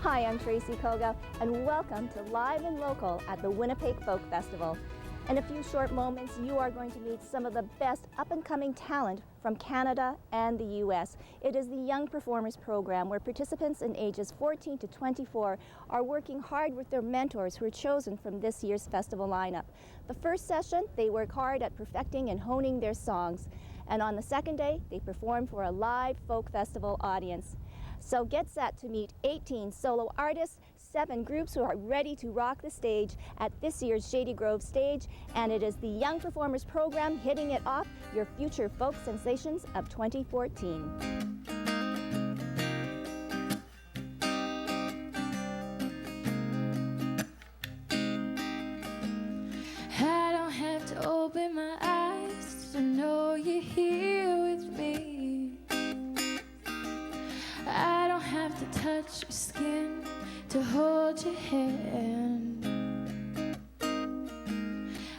Hi, I'm Tracy Koga, and welcome to Live and Local at the Winnipeg Folk Festival. In a few short moments, you are going to meet some of the best up-and-coming talent from Canada and the U.S. It is the Young Performers Program, where participants in ages 14 to 24 are working hard with their mentors who are chosen from this year's festival lineup. The first session, they work hard at perfecting and honing their songs. And on the second day, they perform for a live folk festival audience. So get set to meet 18 solo artists, 7 groups who are ready to rock the stage at this year's Shady Grove stage, and it is the Young Performers Program hitting it off, your future folk sensations of 2014. I don't have to open my eyes to know you're here with me. I don't have to touch your skin to hold your hand.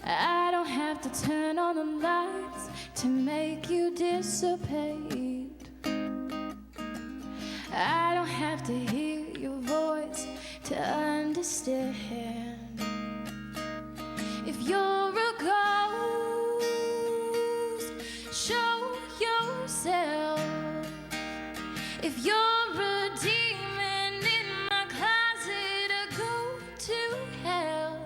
I don't have to turn on the lights to make you dissipate. I don't have to hear your voice to understand. If you're a ghost, show yourself. If you're a demon in my closet, go to hell.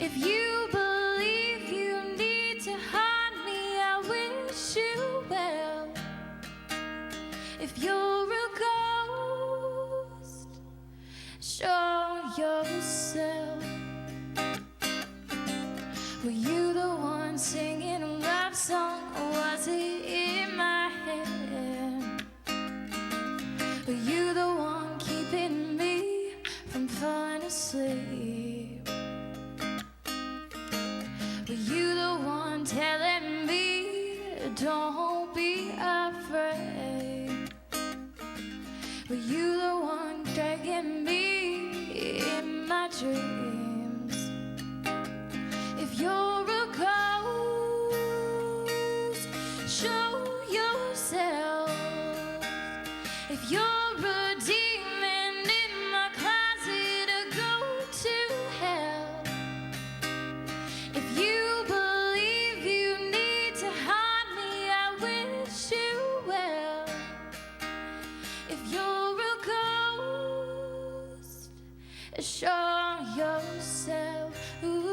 If you believe you need to harm me, I wish you well. If you're a ghost, show yourself. Were you the one singing a love song, or was it in my head? Were you the one keeping me from falling asleep? Were you the one telling me don't be afraid? Were you the one dragging me in my dreams? If you're a ghost, show yourself. If you're a demon in my closet, go to hell. If you believe you need to harm me, I wish you well. If you're a ghost, show yourself. Ooh.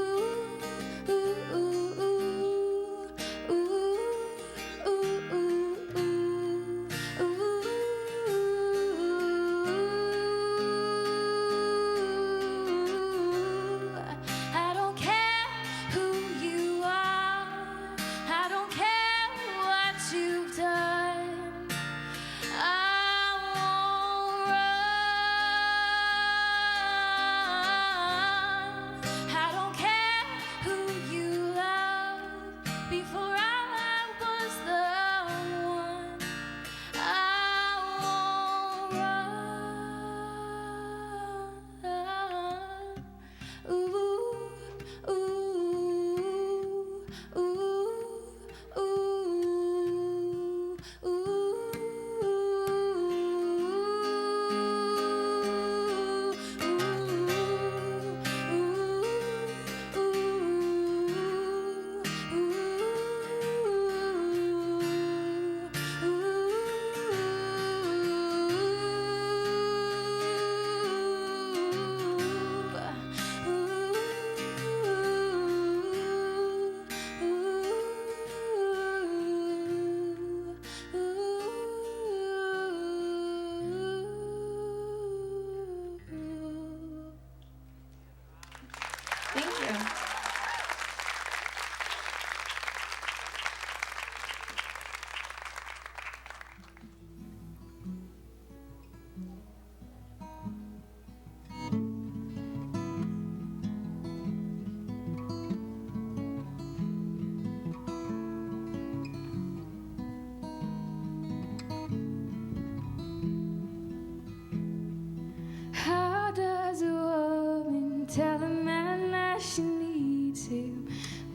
Tell a man that she needs him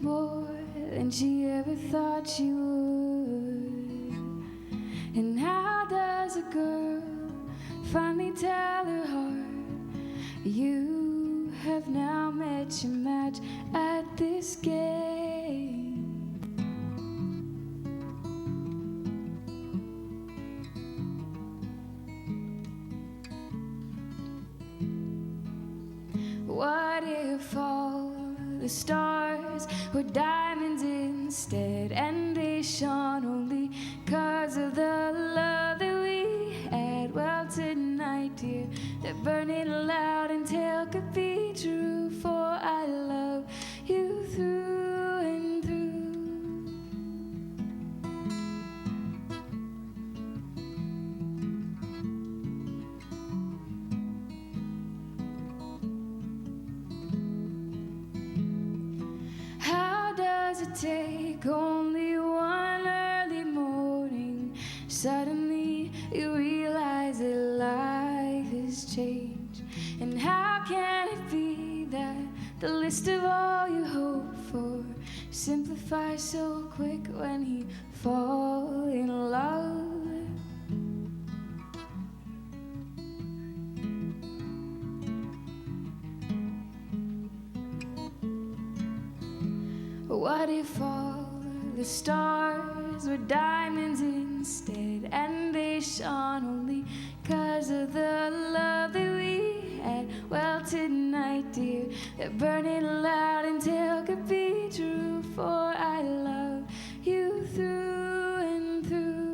more than she ever thought she would. And how does a girl finally tell her heart, you have now met your match at this game. What if all the stars were diamonds instead, and they shone only 'cause of the love that we had? Well, tonight, dear, that burning loud and tale could be true, for I love you through and through. How does it take only one early morning? Suddenly you realize that life has changed. And how can it be that the list of all you hope for simplifies so quick when you fall in love? What if all the stars were diamonds instead, and they shone only 'cause of the love that we had? Well, tonight, dear, that burning loud and tale could be true, for I love you through and through.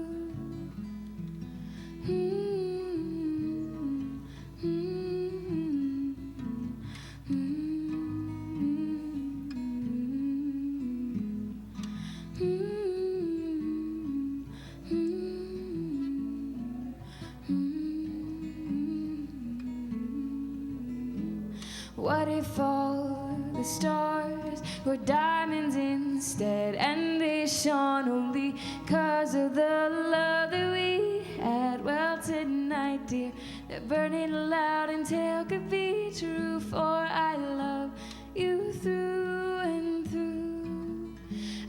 What if all the stars were diamonds instead, and they shone only 'cause of the love that we had? Well, tonight, dear, that burning loud and tale could be true, for I love you through and through.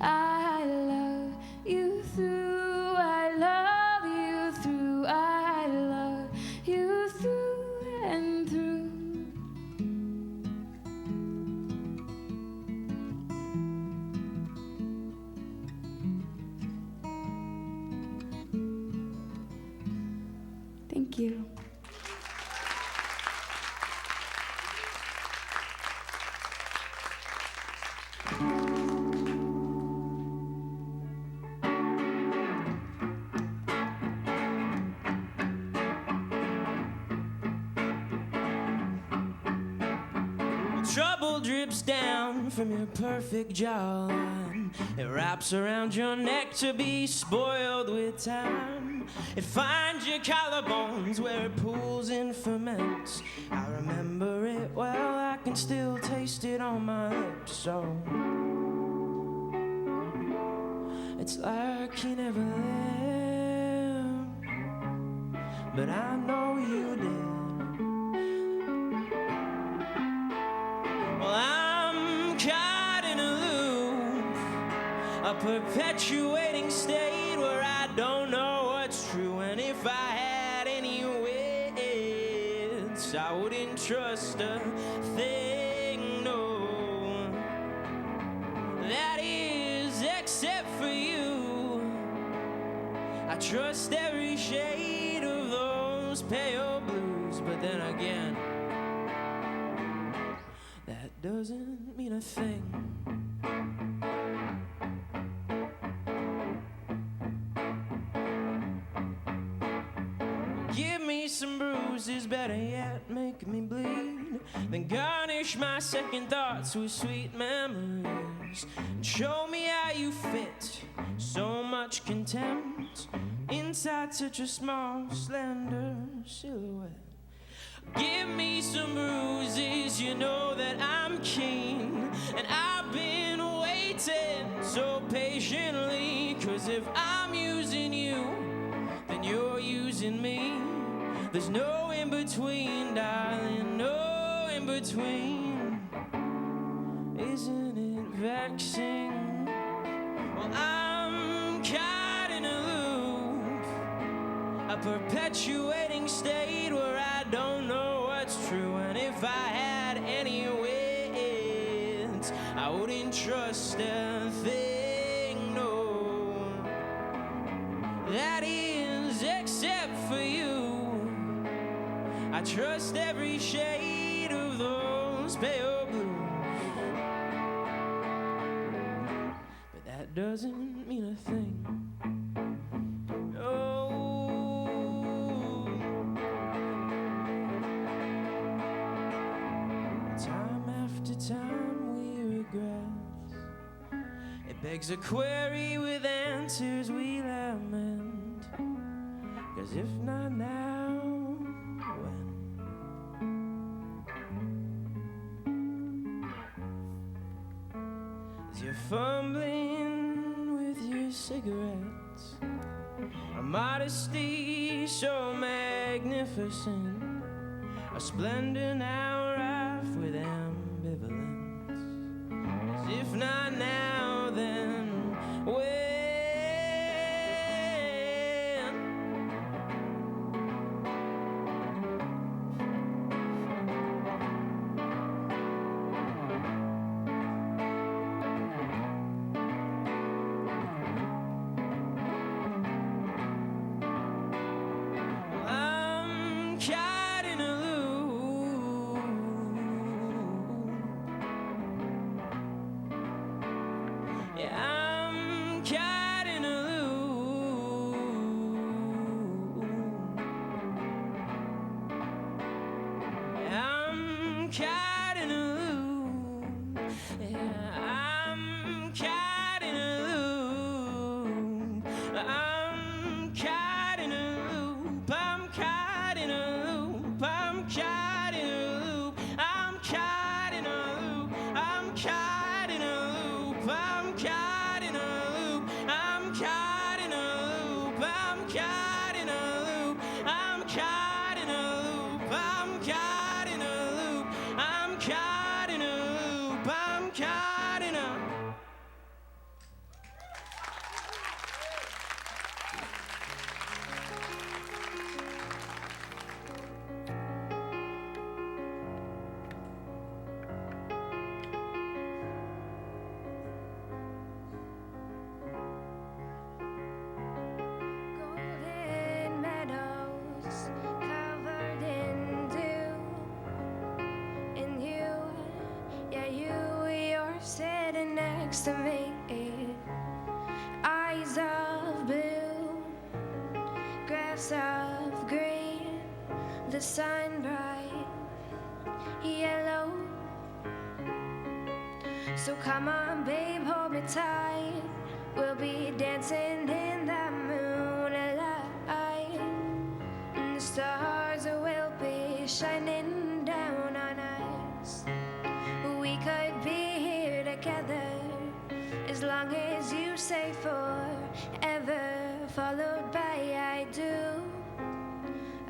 I love you through, I love you through, I love you through and through. Thank you. Trouble drips down from your perfect jawline. It wraps around your neck to be spoiled with time. It finds your collarbones where it pools and ferments. I remember it well, I can still taste it on my lips. So it's like you never lived, but I know you did. Well, I'm caught in a loop, a perpetuating state where I don't know what's true. And if I had any wits, I wouldn't trust a thing, no. That is, except for you. I trust every shade of those pale blues, but then again, that doesn't mean a thing. Give me some bruises, better yet, make me bleed. Then garnish my second thoughts with sweet memories. And show me how you fit so much contempt inside such a small, slender silhouette. Give me some bruises, you know that I'm keen, and I've been waiting so patiently. 'Cause if I'm using you, then you're using me. There's no in between, darling, no in between. Isn't it vexing? Well, I'm caught in a loop, a perpetuating state where I wouldn't trust a thing, no, that is except for you. I trust every shade of those pale blues, but that doesn't mean a thing. Time we regret, it begs a query with answers we lament. 'Cause if not now, when? As you're fumbling with your cigarettes, a modesty so magnificent, a splendor now rife with ambivalence. If not now, then when? I'm caught in a loop. Yeah, I'm caught in a loop. I'm caught in a loop. Yeah, I'm caught in a loop. I'm caught in a loop. I'm caught in a loop. I'm caught in a loop. I'm caught in a loop. I'm caught in a loop. I'm caught in a loop. I'm caught in a loop. I'm caught in a loop. I'm caught in a loop. I'm caught in a loop. I'm caught in a loop. I'm caught in a. Golden meadows covered in dew, and you're sitting next to me. Eyes of blue, grass of green, the sun bright yellow. So come on, babe, hold me tight. We'll be dancing in the moonlight, and the stars will be shining down on us. We could be here together as long as you say forever, followed by I do.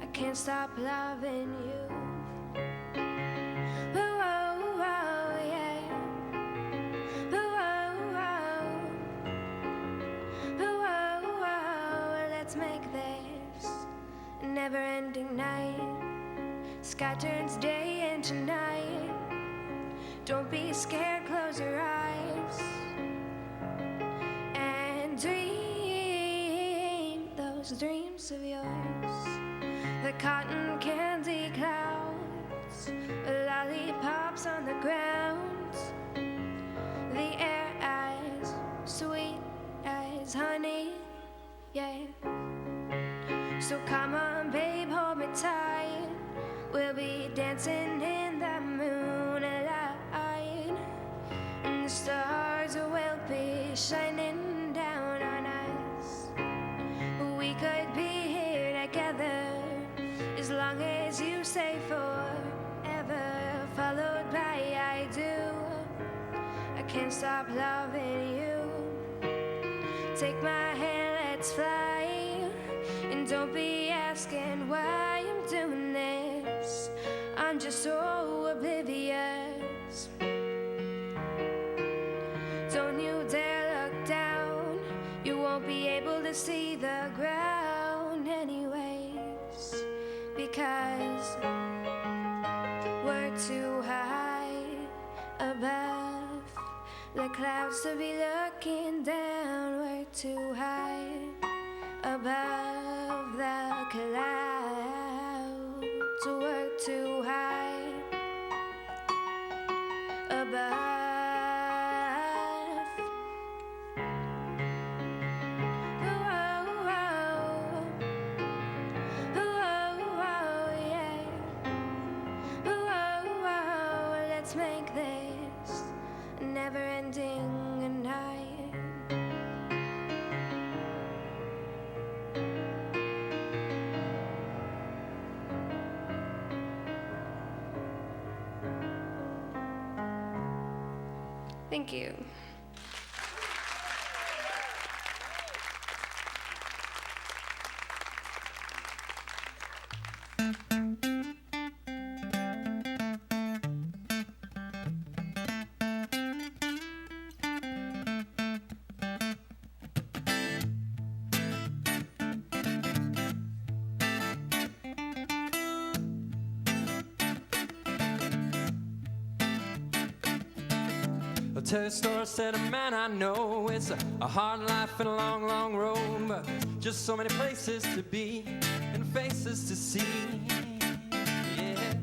I can't stop loving you. Ooh, oh, oh, yeah. Ooh, oh, oh. Ooh, oh, oh. Let's make this a never-ending night. Sky turns day into night. Don't be scared, close your eyes and dream those dreams of yours. The cotton candy clouds, lollipops on the ground, the air as sweet as honey, yeah. So come on, babe, hold me tight. We'll be dancing in the moonlight, and the stars will be shining down on us. We could be here together as long as you say forever, followed by I do. I can't stop loving you. Take my hand, let's fly, and don't be asking why I'm doing this. I'm just so oblivious. Don't you dare look down. You won't be able to see the ground anyways, because we're too high above. clouds to be looking down way too high above the clouds, to work too high above. Let's make this a never-ending night. Thank you. I'll tell you a story, said a man I know. It's a hard life and a long, long road, but just so many places to be and faces to see. Yeah.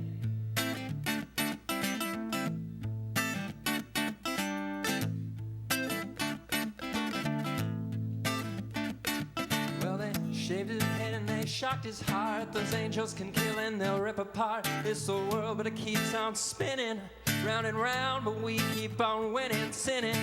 Well, they shaved his head and they shocked his heart. Those angels can kill and they'll rip apart this old world, but it keeps on spinning round and round, but we keep on winning, sinning.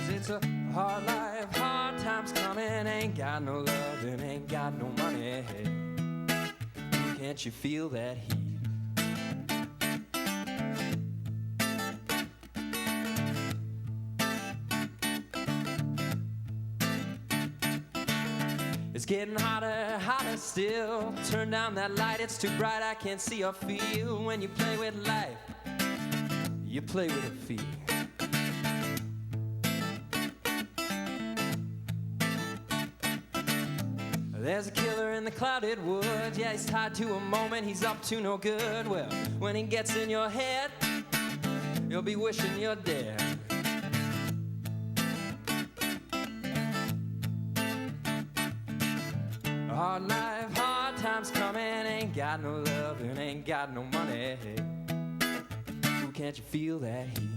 It's a hard life, hard times coming. Ain't got no love and ain't got no money. Can't you feel that heat? It's getting hotter, hotter still. Turn down that light, it's too bright, I can't see or feel. When you play with life, you play with a feel. There's a killer in the clouded woods. Yeah, he's tied to a moment, he's up to no good. Well, when he gets in your head, you'll be wishing you're dead. Hard life, hard times coming. Ain't got no love and ain't got no money. Ooh, can't you feel that heat?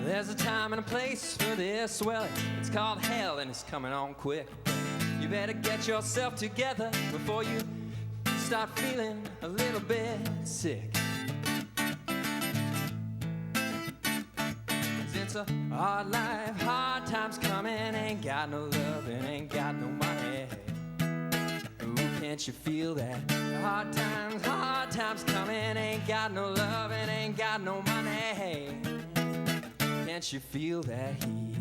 There's a time and a place for this. Well, it's called hell and it's coming on quick. You better get yourself together before you start feeling a little bit sick. 'Cause it's a hard life, hard times coming. Ain't got no love and ain't got no money. Ooh, can't you feel that? Hard times coming. Ain't got no love and ain't got no money. Can't you feel that heat?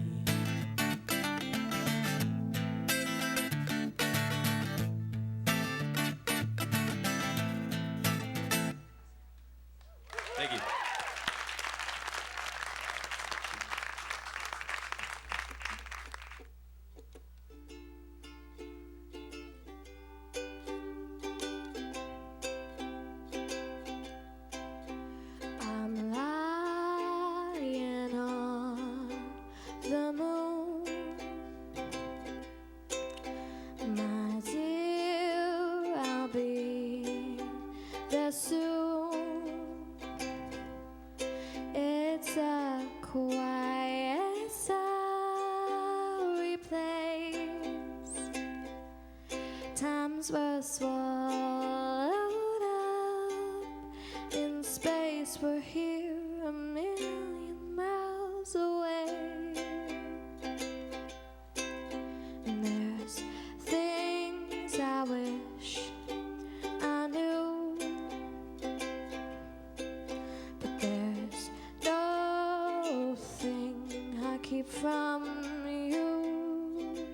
Thank you. I'm lying on the moon, my dear, I'll be there soon. minds were swallowed up in space. We're here a million miles away. And there's things I wish I knew, but there's no thing I keep from you.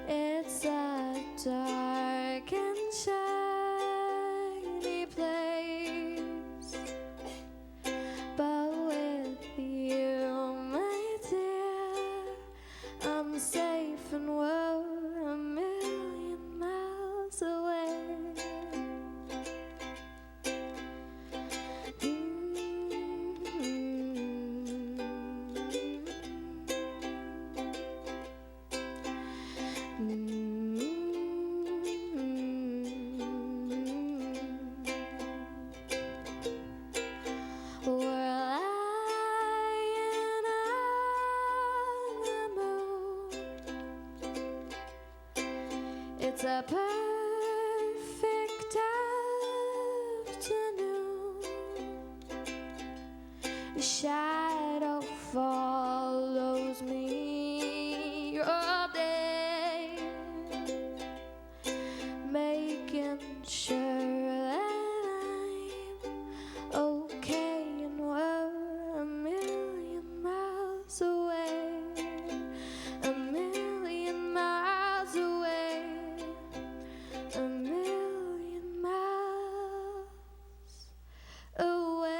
It's a dark and shiny place, but with you, my dear, I'm safe and we're a million miles away. We're lying on the moon. It's a perfect afternoon. Your shadow follows me all day, making sure that I'm okay and we're a million miles away. A million miles away. A million miles away.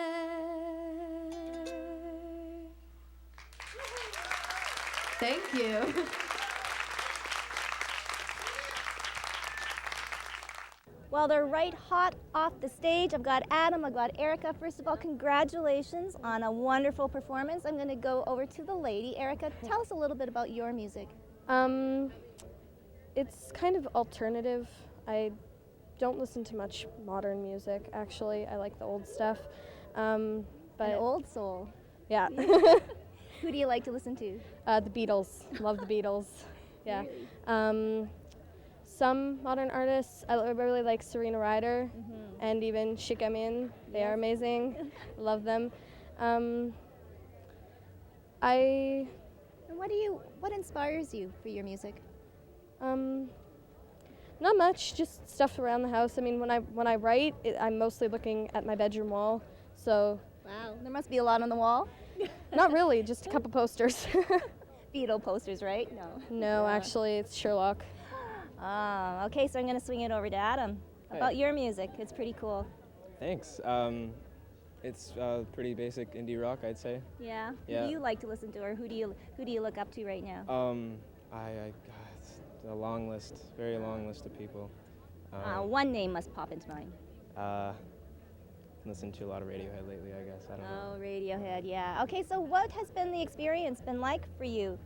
Thank you. Well, they're right hot off the stage. I've got Adam, I've got Erica. First of all, congratulations on a wonderful performance. I'm going to go over to the lady. Erica, tell us a little bit about your music. It's kind of alternative. I don't listen to much modern music, actually. I like the old stuff. An But old soul. yeah, Who do you like to listen to? the Beatles. Love the Beatles. Yeah. Some modern artists, I really like Serena Ryder and even Shikamin. They are amazing. Love them. And what inspires you for your music? Not much, just stuff around the house. I mean, when I write, I'm mostly looking at my bedroom wall. So Wow, there must be a lot on the wall. not really, just a couple posters. Beatle posters, right? No. No, actually, it's Sherlock. Ah, okay, so I'm going to swing it over to Adam. Hi. About your music, it's pretty cool. Thanks. It's pretty basic indie rock, I'd say. Yeah. Who Yeah. do you like to listen to, or who do you look up to right now? God, it's a long list, very long list of people. One name must pop into mind. Listened to a lot of Radiohead lately, I guess. I don't know. Oh, Radiohead, yeah. Okay, so what has been the experience been like for you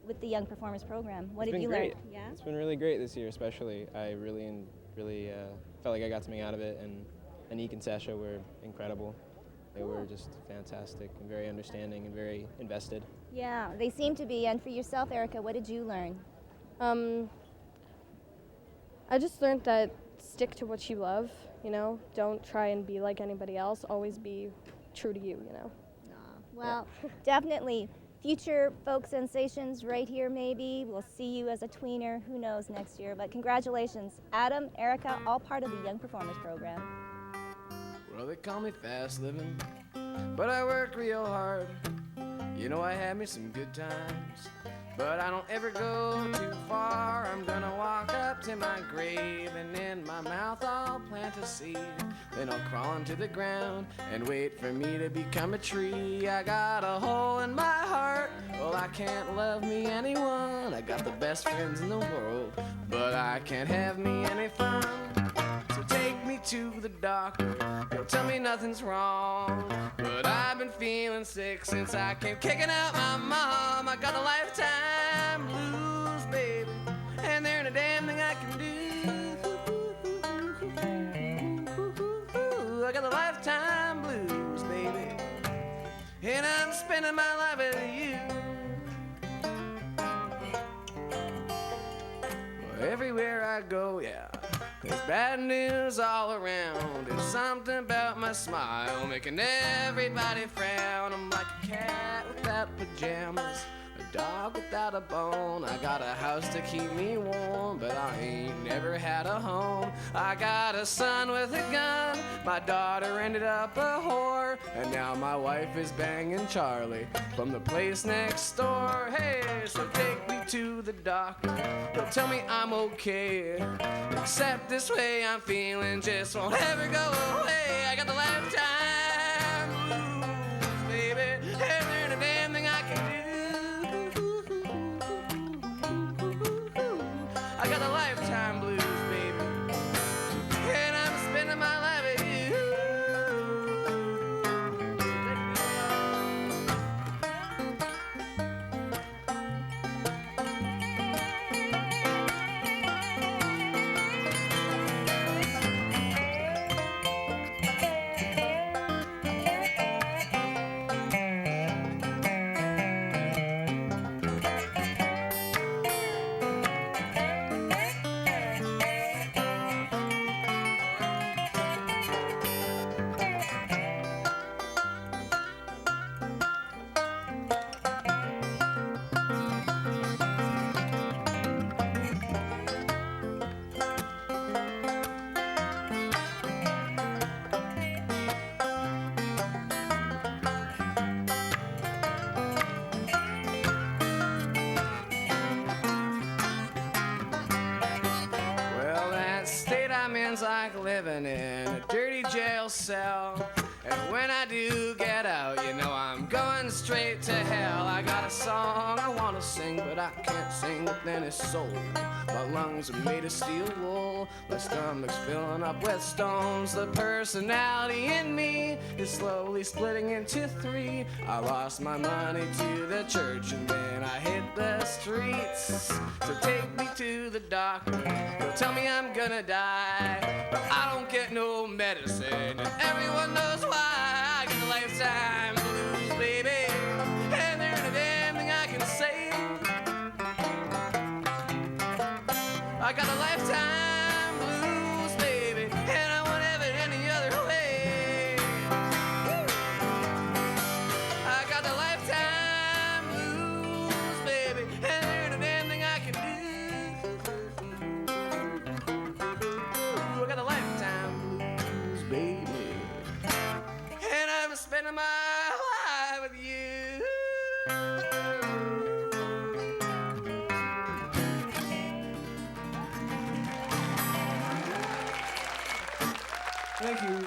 with the Young Performers Program? What It's have been you great. learned? Yeah. It's been really great this year, especially. I really felt like I got something out of it, and Anik and Sasha were incredible. They were just fantastic and very understanding and very invested. Yeah, they seem to be. And for yourself, Erica, what did you learn? I just learned that stick to what you love, you know? Don't try and be like anybody else. Always be true to you, you know? Well, definitely future folk sensations right here maybe. We'll see you as a tweener, who knows, next year. But congratulations, Adam, Erica, all part of the Young Performers Program. Well, they call me fast living, but I work real hard. You know, I had me some good times, but I don't ever go too far. I'm gonna walk up to my grave, and in my mouth I'll plant a seed. Then I'll crawl into the ground and wait for me to become a tree. I got a hole in my heart, well, I can't love me anyone. I got the best friends in the world, but I can't have me any fun. So take me to the doctor, he'll tell me nothing's wrong, but I've been feeling sick since I came kicking out my mom. I got a lifetime blues, baby, and there ain't a damn thing I can do. I got the lifetime blues, baby, and I'm spending my life with you. Everywhere I I go, yeah. There's bad news all around. There's something about my smile making everybody frown. I'm like a cat without pajamas, a dog without a bone. I got a house to keep me warm, but I ain't never had a home. I got a son with a gun, my daughter ended up a whore, and now my wife is banging Charlie from the place next door. Hey, so take me to the doctor, he'll tell me I'm okay, except this way I'm feeling just won't ever go away. I got the lifetime blues, baby, and there ain't a damn thing I can do. I got the lifetime blues, baby, and I'm spending my life with you. Like living in a dirty jail cell, and when I do get out, you know I'm going straight to hell. I got a song I want to sing, but I can't sing with any soul. My lungs are made of steel wool, my stomach's filling up with stones. The personality in me is slowly splitting into three. I lost my money to the church and then I hit the streets. So take me to the doctor, he'll tell me I'm gonna die, but I don't get no medicine, and everyone knows why. I get the lifetime blues, baby, and there ain't a damn thing I can say. I got the lifetime blues, baby, and I won't have it any other way. I got the lifetime blues, baby, and there ain't a damn thing I can do. I got the lifetime blues, baby, and I'm spending my life with you. Thank you.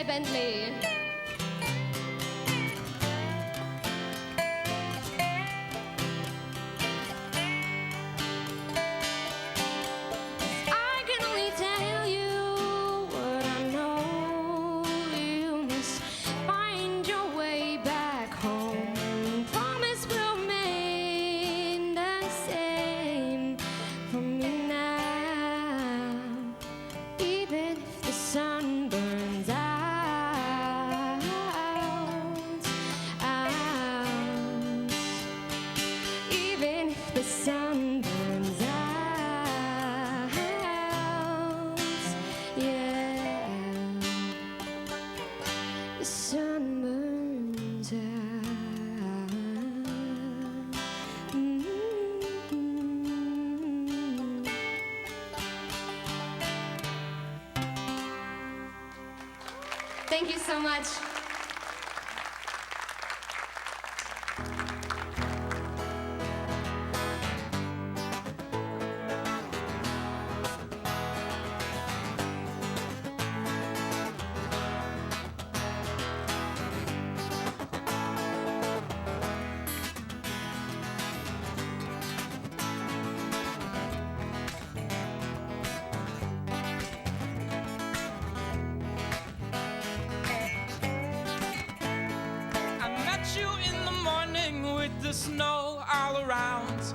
Bentley. I can only tell you what I know. You must find your way back home. Promise will remain the same for me now. Even if the sun burns out, even if the sun burns out, yeah, the sun burns out. Thank you so much. I met you in the morning with the snow all around.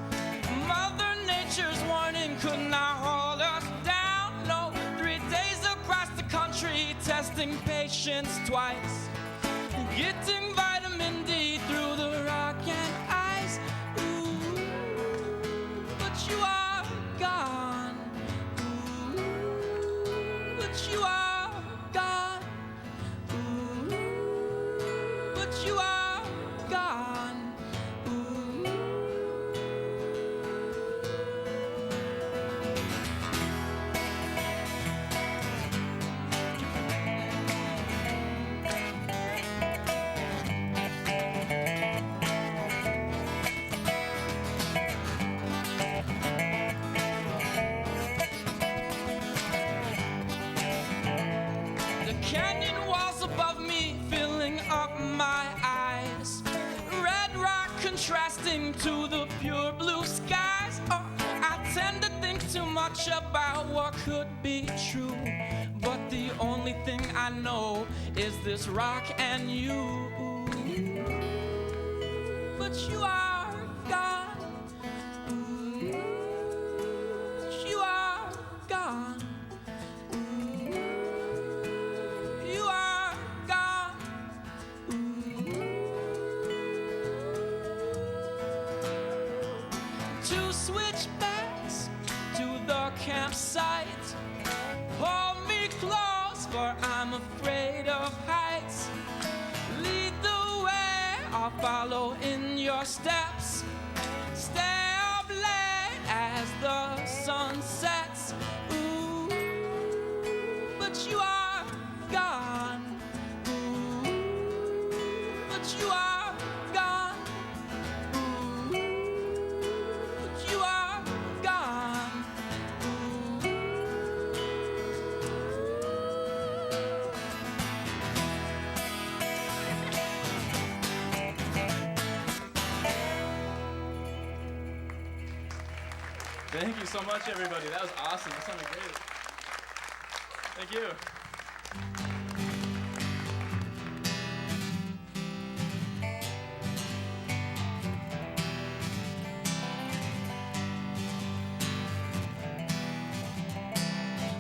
Mother Nature's warning could not hold us down. No, 3 days across the country, testing patience twice. Getting vitamin D through the rock and ice. Ooh, but you are gone. Ooh, but you are gone. Ooh, but you are gone. Ooh. The canyon walls above me filling up my eyes. Red rock contrasting to the pure blue skies. Oh, I tend to think too much about what could be true. But the only thing I know is this rock and you. But you are gone. But you are gone. You are gone. Two switchbacks to the campsite. Hold me close, for I'm afraid of heights. Lead the way, I'll follow in your steps. Stay up late as the sun sets. Ooh, but you are gone. Ooh, but you are gone. Ooh, but you are gone. Thank you so much, everybody. That was awesome. That sounded great. Thank you.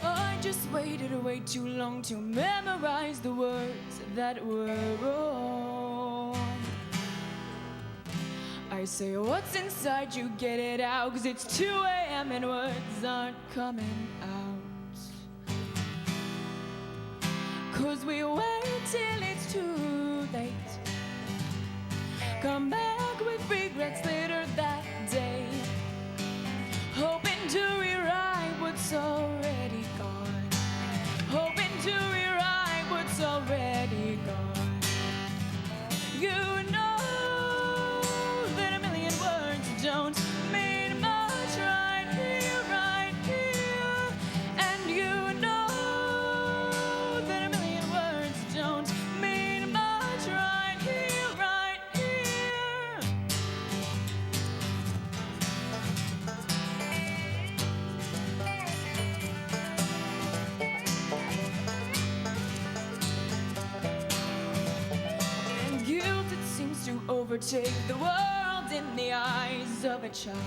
I just waited way too long to memorize the words that were wrong. I say what's inside you, get it out, 'cause it's 2 a.m. and words aren't coming out. 'Cause we wait till it's too late, come back with regrets later that day, hoping to rewrite what's already gone, hoping to rewrite what's already gone. You know that a million words don't mean much right here, and you know that a million words don't overtake the world in the eyes of a child.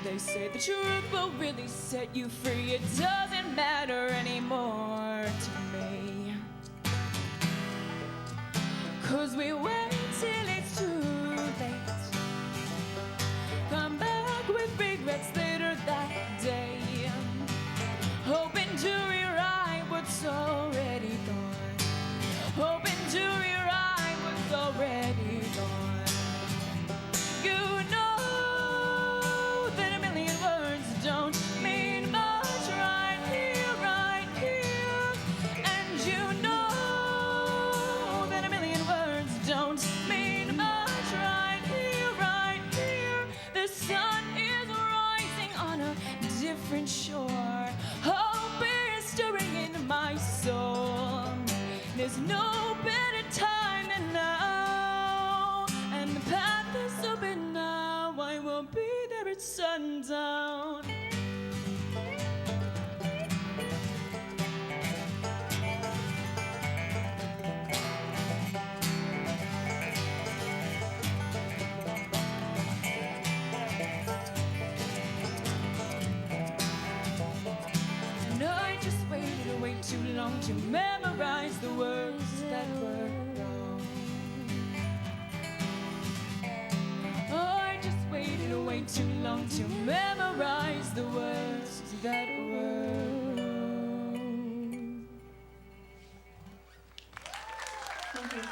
They say the truth will really set you free. It doesn't matter anymore to me, 'cause we wait till it's too late, come back with regrets later that day, hoping to rewrite what's already gone, hoping to rewrite what's already gone. You know that a million words don't mean much right here, and you know that a million words don't mean much right here. The sun is rising on a different shore. Hope is stirring in my soul. There's no better time than now, and the path is open now. I will be there at sundown. And I just waited way too long to memorize the words that were wrong. I just waited way too long to memorize the words that were wrong. Thank you.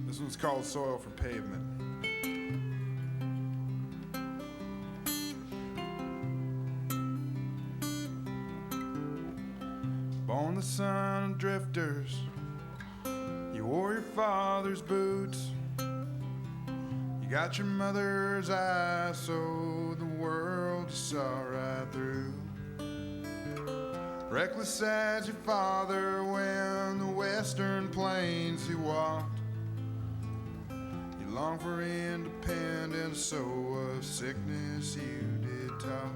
This one's called Soil for Pavement. Born the son of drifters, you wore your father's boots. You got your mother's eyes, so the world you saw right through. Reckless as your father when the western plains he walked. You longed for independence, so of sickness you did talk.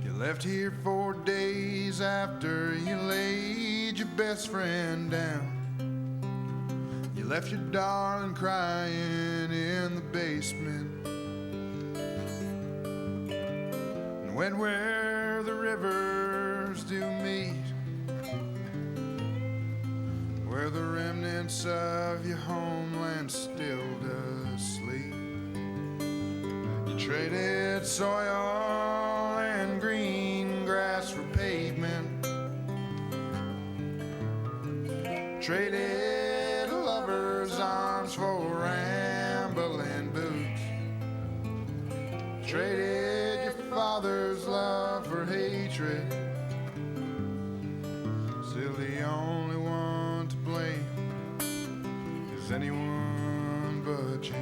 You left here 4 days after you laid your best friend down. You left your darling crying in the basement, and went where the rivers do meet, where the remnants of your homeland still does sleep. You traded soil and green grass for pavement, traded lovers' arms for rambling boots, traded your father's love for hatred. Still the only one to blame is anyone but you.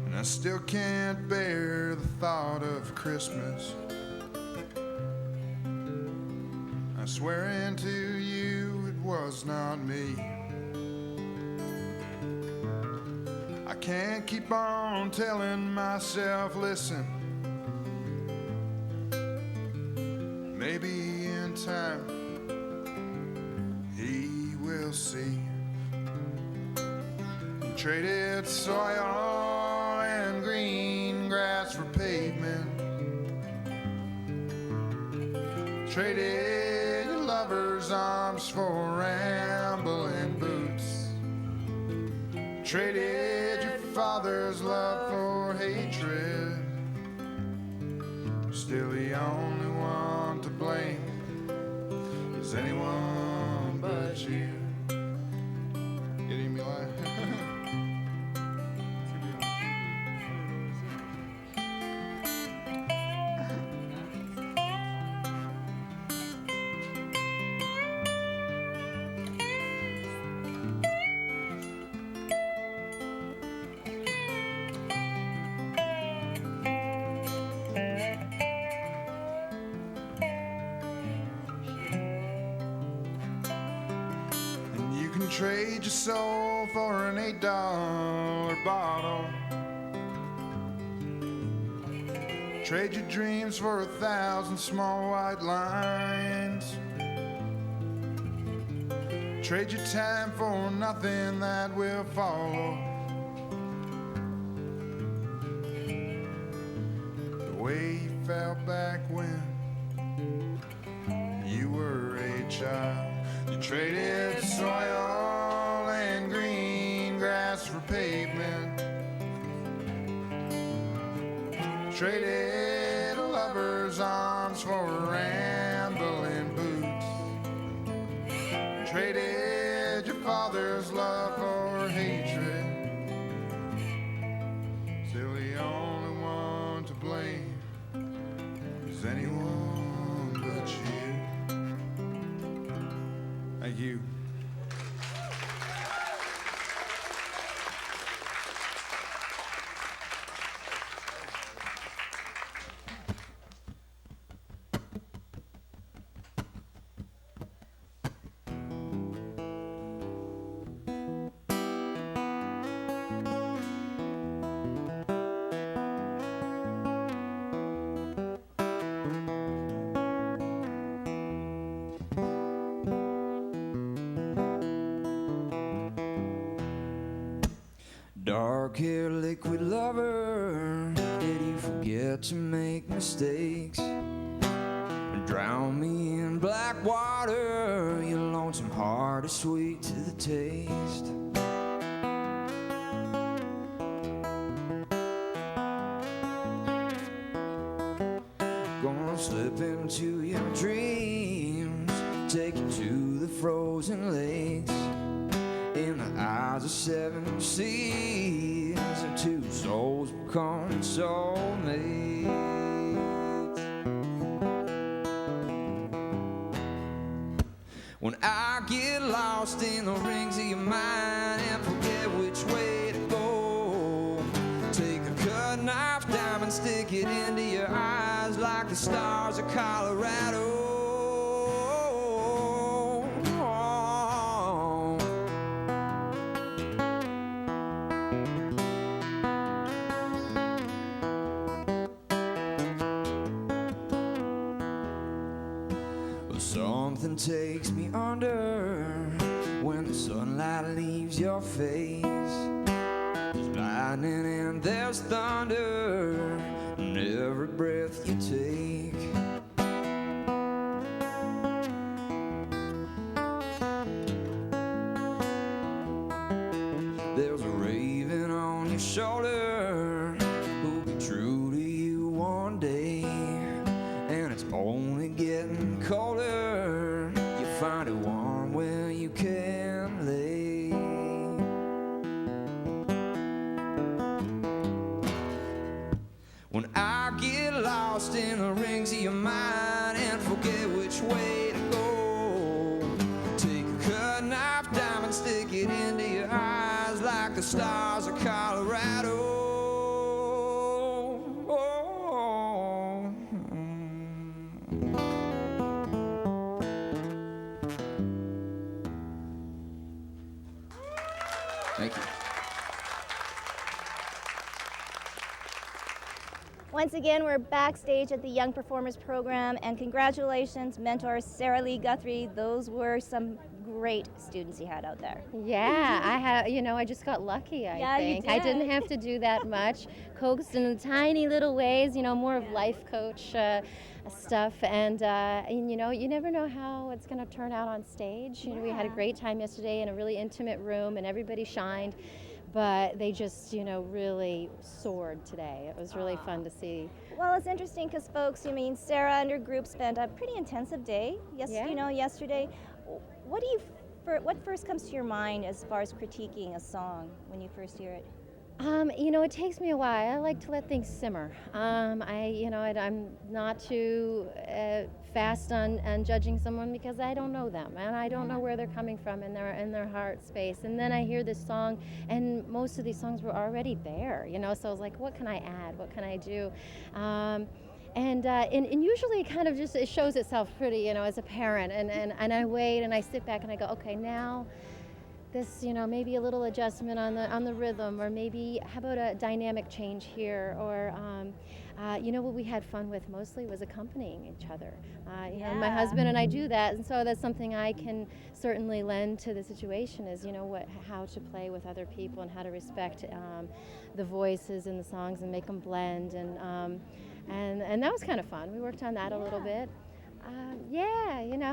And I still can't bear the thought of Christmas. I swear into you it was not me. I can't keep on telling myself, listen, maybe in time he will see. You traded soil and green grass for pavement, traded your lover's arms for rambling boots, traded your father's love for hatred. Still the only one to blame is anyone but you. Getting me live? trade your soul for an $8 bottle. Trade your dreams for 1,000 small white lines. Trade your time for nothing that will follow. The way you felt back when you were a child. You traded soil and green grass for pavement. Traded a lover's arms for rambling boots. Traded your father's love for hatred. Still the only one to blame is anyone but you. Thank you. Dark-haired liquid lover, did you forget to make mistakes? Drown me in black water, your lonesome heart is sweet to the taste. Gonna slip into your dreams, take you to the frozen lakes. In the eyes of 7 seas, and 2 souls become soulmates. When I get lost in the rings of your mind and forget which way to go, take a cut knife, diamond, stick it into your eyes like the stars of Colorado. Something takes me under when the sunlight leaves your face. There's lightning and there's thunder in every breath you take. There's a raven on your shoulder who'll be true to you one day, and it's only getting colder. You find it warm where you can lay. When I get lost in the rings of your mind and forget which way to go, take a cut knife, diamond, stick it into your eyes like the stars of Colorado. Thank you. Once again, we're backstage at the Young Performers Program, and congratulations, mentor Sarah Lee Guthrie. Those were some great students you had out there. Yeah, I just got lucky, I think. I didn't have to do that much. Coaxed in tiny little ways, more of life coach stuff. And you never know how it's going to turn out on stage. We had a great time yesterday in a really intimate room, and everybody shined. But they just, really soared today. It was really fun to see. Well, it's interesting because folks, Sarah and her group spent a pretty intensive day yesterday. What first comes to your mind as far as critiquing a song when you first hear it? It takes me a while. I like to let things simmer. I'm not too fast on judging someone because I don't know them and I don't know where they're coming from in their heart space. And then I hear this song, and most of these songs were already there, So I was like, what can I add? What can I do? And usually it kind of just it shows itself pretty, as a parent. And I wait and I sit back and I go, okay, now this, maybe a little adjustment on the rhythm, or maybe how about a dynamic change here, or what we had fun with mostly was accompanying each other. My husband and I do that, and so that's something I can certainly lend to the situation is, how to play with other people and how to respect the voices in the songs and make them blend, and that was kind of fun. We worked on that a little bit.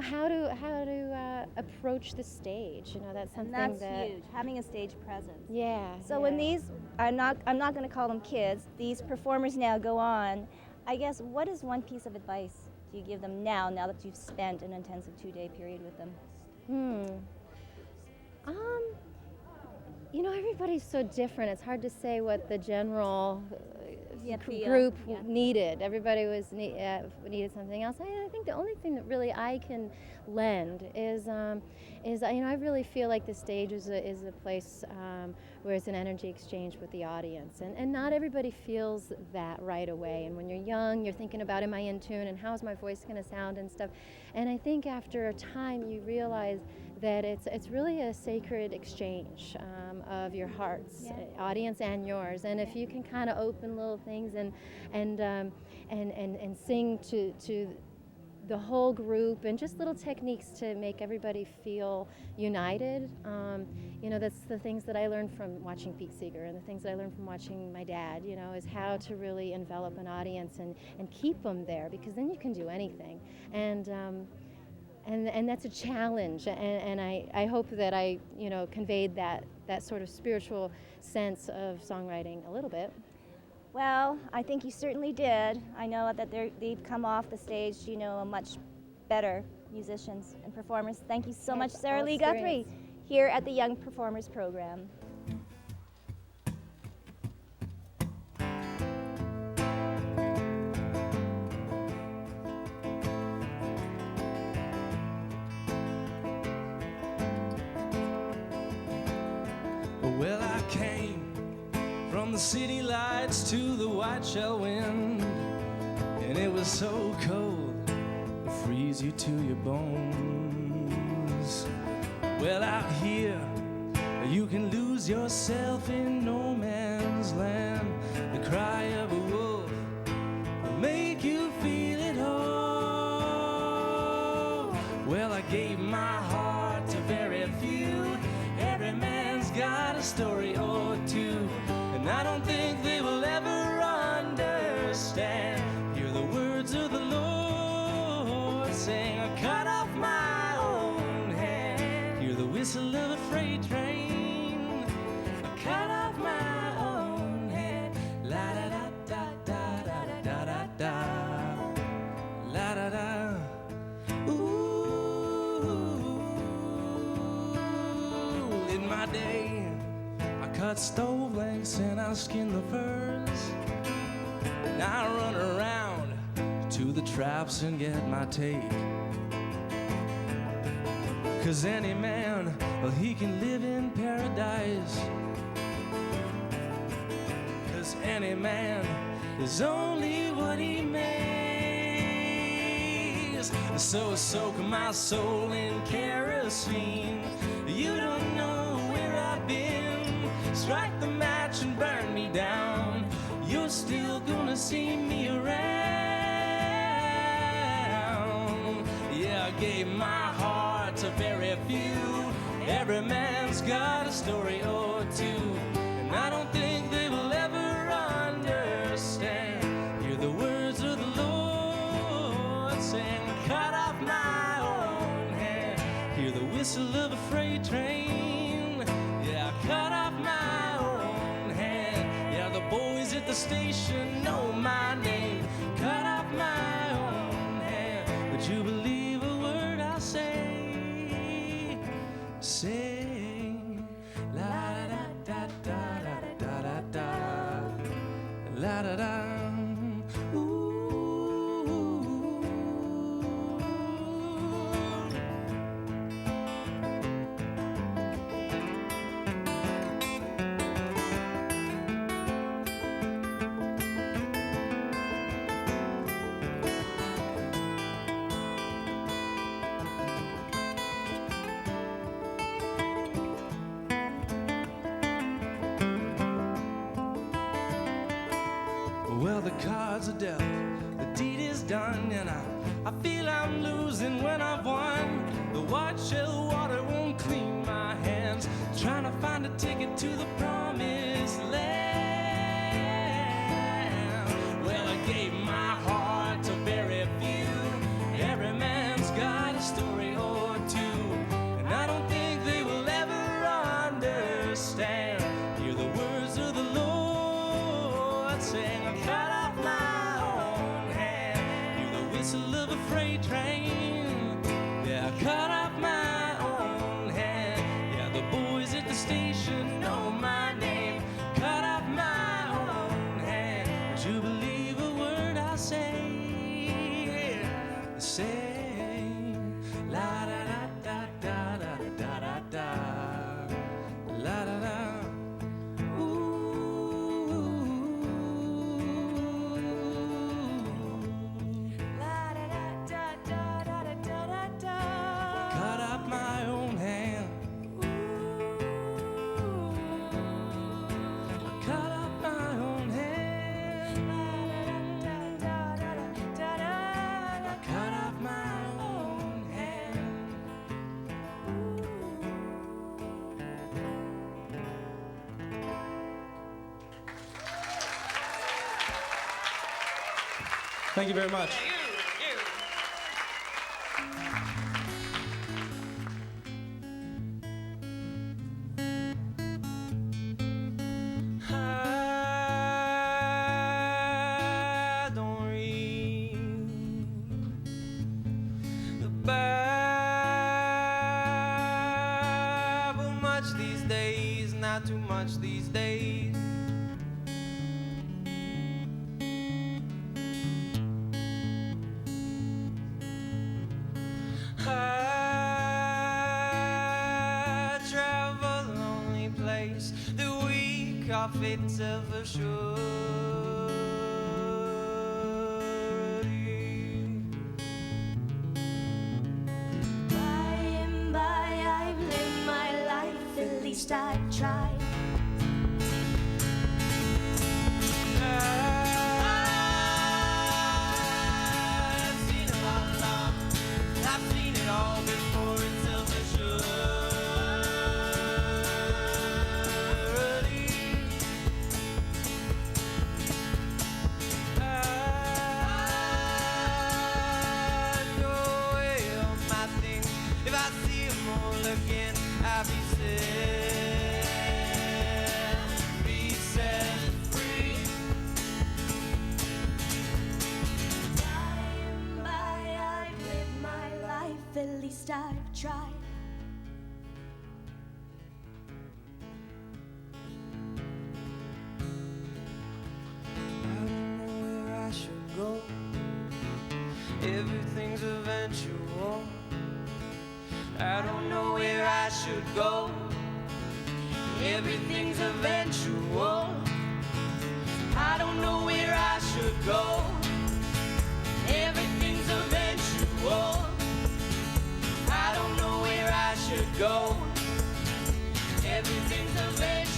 How to approach the stage. That's something and that's huge. Having a stage presence. Yeah. So when these, I'm not going to call them kids. These performers now go on. I guess what is one piece of advice do you give them now that you've spent an intensive 2-day period with them? Everybody's so different. It's hard to say what the general group needed. Everybody needed something else. I think the only thing that really I can lend is I really feel like the stage is a place where it's an energy exchange with the audience, and not everybody feels that right away. And when you're young, you're thinking about, am I in tune, and how's my voice going to sound and stuff. And I think after a time you realize that it's really a sacred exchange of your hearts, audience and yours. And if you can kind of open little things and sing to the whole group, and just little techniques to make everybody feel united. That's the things that I learned from watching Pete Seeger, and the things that I learned from watching my dad, is how to really envelop an audience and keep them there, because then you can do anything. And that's a challenge, and I hope that I conveyed that sort of spiritual sense of songwriting a little bit. Well, I think you certainly did. I know that they've come off the stage, a much better musicians and performers. Thank you so much, Sarah Lee Guthrie, here at the Young Performers Program. Well, I came from the city lights to the white shell wind, and it was so cold, it freeze you to your bones. Well, out here, you can lose yourself in no man's land. The cry of a wolf will make you feel at home. Well, I gave my heart to very few. Every man's got a story or two, and I don't think they will ever understand. Hear the words of the Lord saying, I cut off my own hand. Hear the whistle of a freight train. I cut off my own hand. La da da da da da da da da. La da da. Ooh, in my day, I cut stove lengths and I skinned the furs. Now I run around to the traps and get my take. 'Cause any man, well, he can live in paradise. 'Cause any man is only what he makes. So soak my soul in kerosene. You don't know where I've been. Strike the match and burn me down. You're still gonna see me around. Yeah, I gave my heart to very few. Every man's got a story or two, and I don't think they will ever understand. Hear the words of the Lord saying, cut off my own hand. Hear the whistle of a freight train. Yeah, cut off my own hand. Yeah, the boys at the station know my name. Cut off my own hand. Would you believe a word I say? Sing la da da da da da da da la da da. Well, the cards are dealt, the deed is done, and I feel I'm losing when I've won. The white shell water won't clean my hands, trying to find a ticket to the promised land. Well, I gave my heart to very few. Every man's got a story or two, and I don't think they will ever understand. Hear the words of the Lord saying, I cut off my own hand. Hear the whistle of a freight train. Yeah, I cut off my own hand. Yeah, the boys at the station know my name. Cut off my own hand. Would you believe a word I say? Say la da da da da da da da da la da da. Cut off my own hand. Cut off my own hand. Cut off my own hand. Thank you very much. I don't read the Bible much these days, not too much these days. I travel the only place that we call fate and self-assurity. By and by, I've lived my life, at least I've tried. I've seen it all along. I've seen it all before it's self-assurity. I throw away all my things. If I see them all again, I'll be set free. By and by, I've lived my life, at least I've tried. I don't know where I should go. Everything's eventual. I don't know where I should go. Everything's eventual. I don't know where I should go. Everything's eventual. I don't know where I should go. Everything's eventual.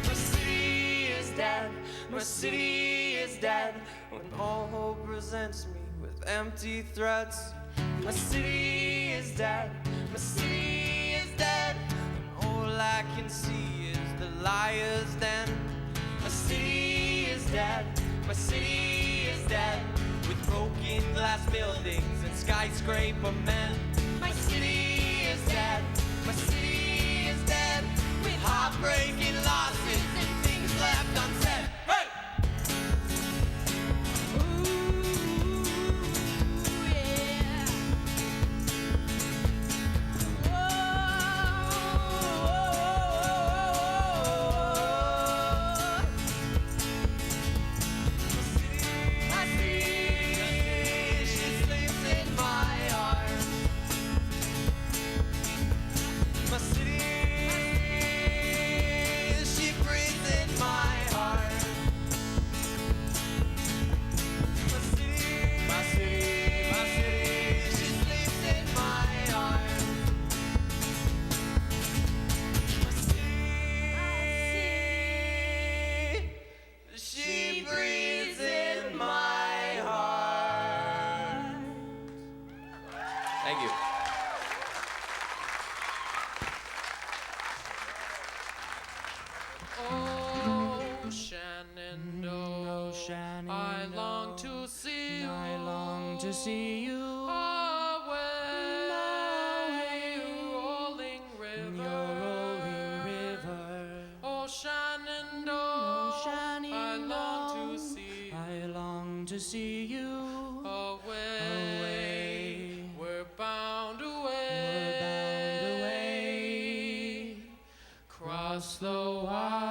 My city is dead. My city is dead. When all hope presents me with empty threats. My city is dead. My city is dead. And all I can see is the liar's den. My city is dead. My city is dead. With broken glass buildings and skyscraper men. My city is dead. My city is dead. With heartbreaking losses and things left unsaid. Hey! My city, she breathes in my heart. Shenandoah, I long to see you. I long to see you. Away, rolling river. Your rolling river. Oh, Shenandoah, I long to see you. I long to see you. Away, we're bound away. We're bound away. Cross the wide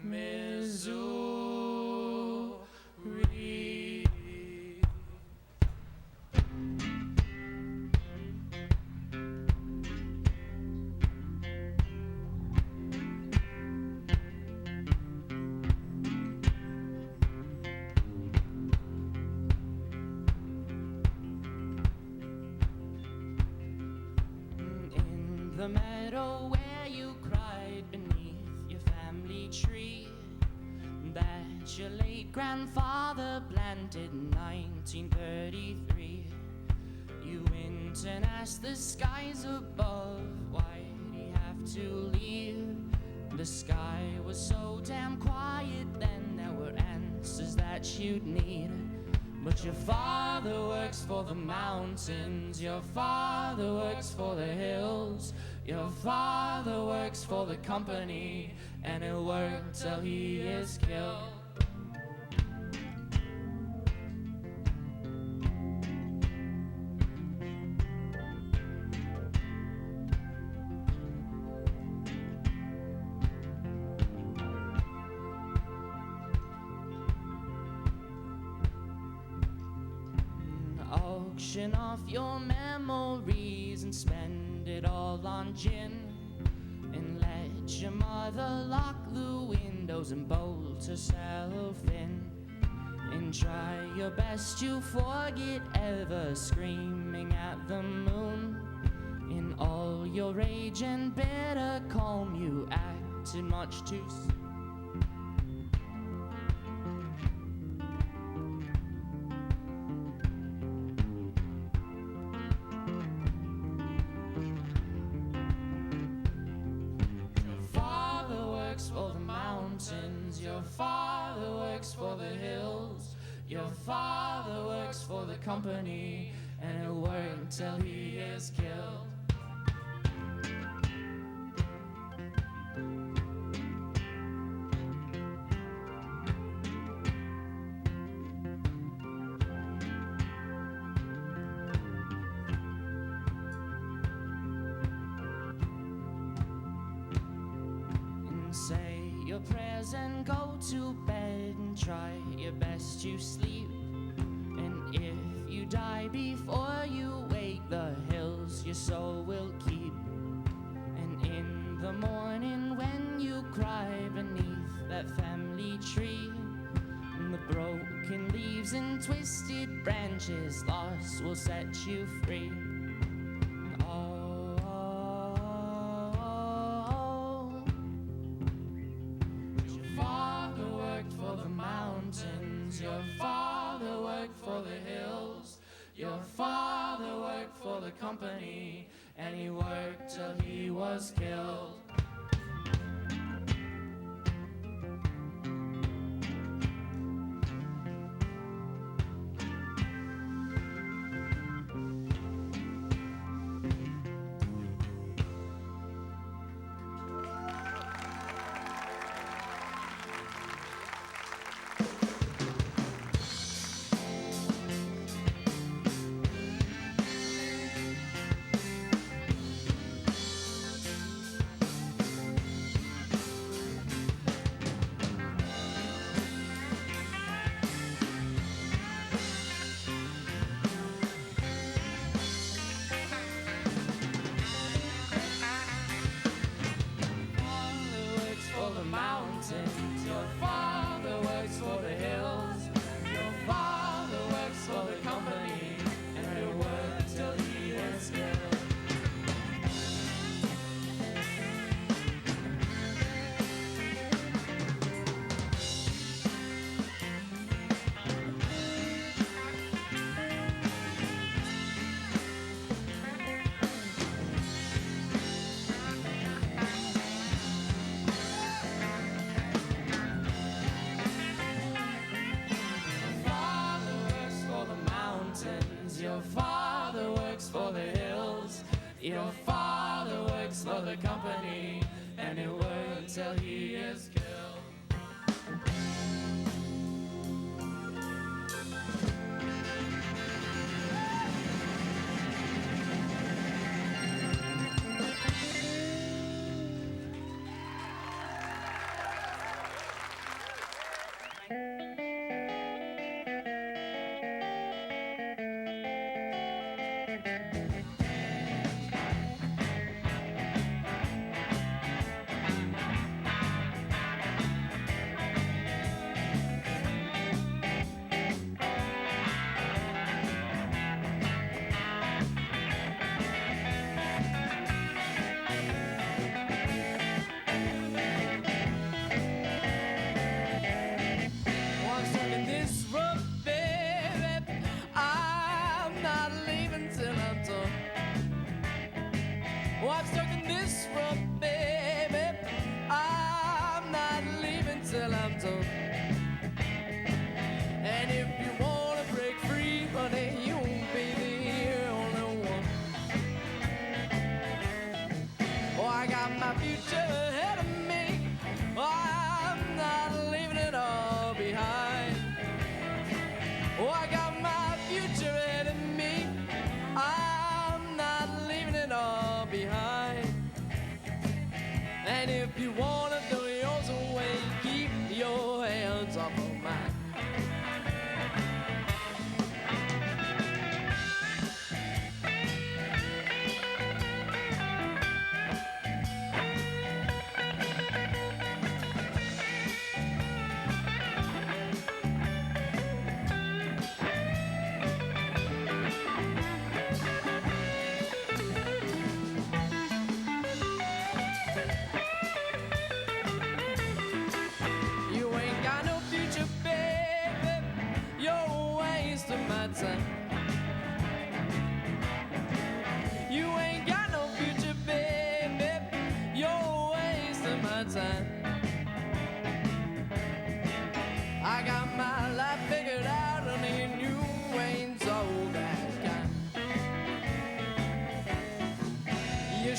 Missouri. In the meadow where you cried beneath your family tree that your late grandfather planted in 1933, you went and asked the skies above, why'd he have to leave? The sky was so damn quiet then, there were answers that you'd need. But your father works for the mountains, your father works for the hills, your father works for the company, and he'll work till he is killed. Auction off your memories and spend it all on gin, and let your mother lock the windows and bolt herself in, and try your best to forget ever screaming at the moon. In all your rage and bitter calm, you acted much too soon. Your father works for the hills, your father works for the company, and he'll work until he is killed. Say your prayers and go to bed and try your best to sleep. And if you die before you wake, the hills your soul will keep. And in the morning when you cry beneath that family tree, and the broken leaves and twisted branches lost will set you free. Your father worked for the hills, your father worked for the company, and he worked till he was killed.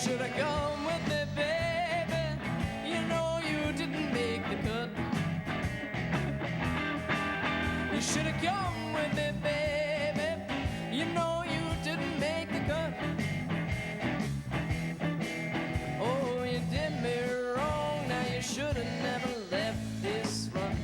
should have come with me, baby. You know you didn't make the cut. You should have come with me, baby. You know you didn't make the cut. Oh, you did me wrong. Now you should have never left this run.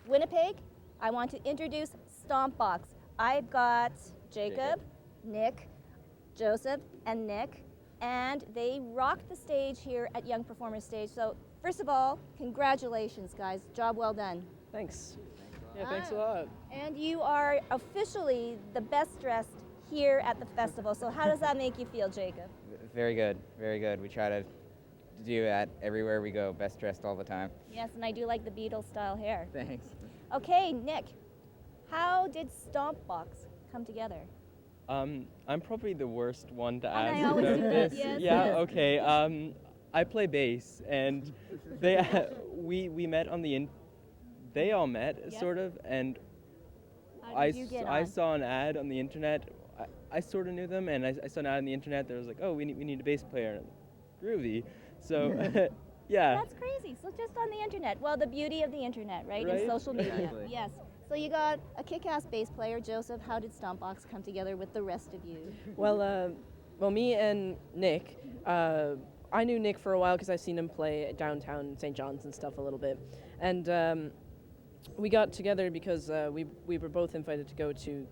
Winnipeg, I want to introduce Stompbox. I've got Jacob, Nick, Joseph, and Nick, and they rocked the stage here at Young Performers Stage. So first of all, congratulations, guys. Job well done. Thanks. Yeah, thanks a lot. And you are officially the best dressed here at the festival. So how does that make you feel, Jacob? Very good, very good. We try to do that everywhere we go, best dressed all the time. Yes, and I do like the Beatles style hair. Thanks. Okay, Nick, how did Stompbox come together? I'm probably the worst one to And ask I always about do that, this. yes. Yeah, okay. I play bass, and they we met on the they all met Yes. sort of, and How did you get I on? saw an ad on the internet. I sort of knew them, and I saw an ad on the internet that was like, oh, we need a bass player. And I'm like, groovy. So yeah. That's crazy. So just on the internet. Well, the beauty of the internet, right? Right? And social media. Exactly. Yes. So you got a kick-ass bass player, Joseph. How did Stompbox come together with the rest of you? Well, me and Nick, I knew Nick for a while because I've seen him play downtown St. John's and stuff a little bit. And we got together because we were both invited to go to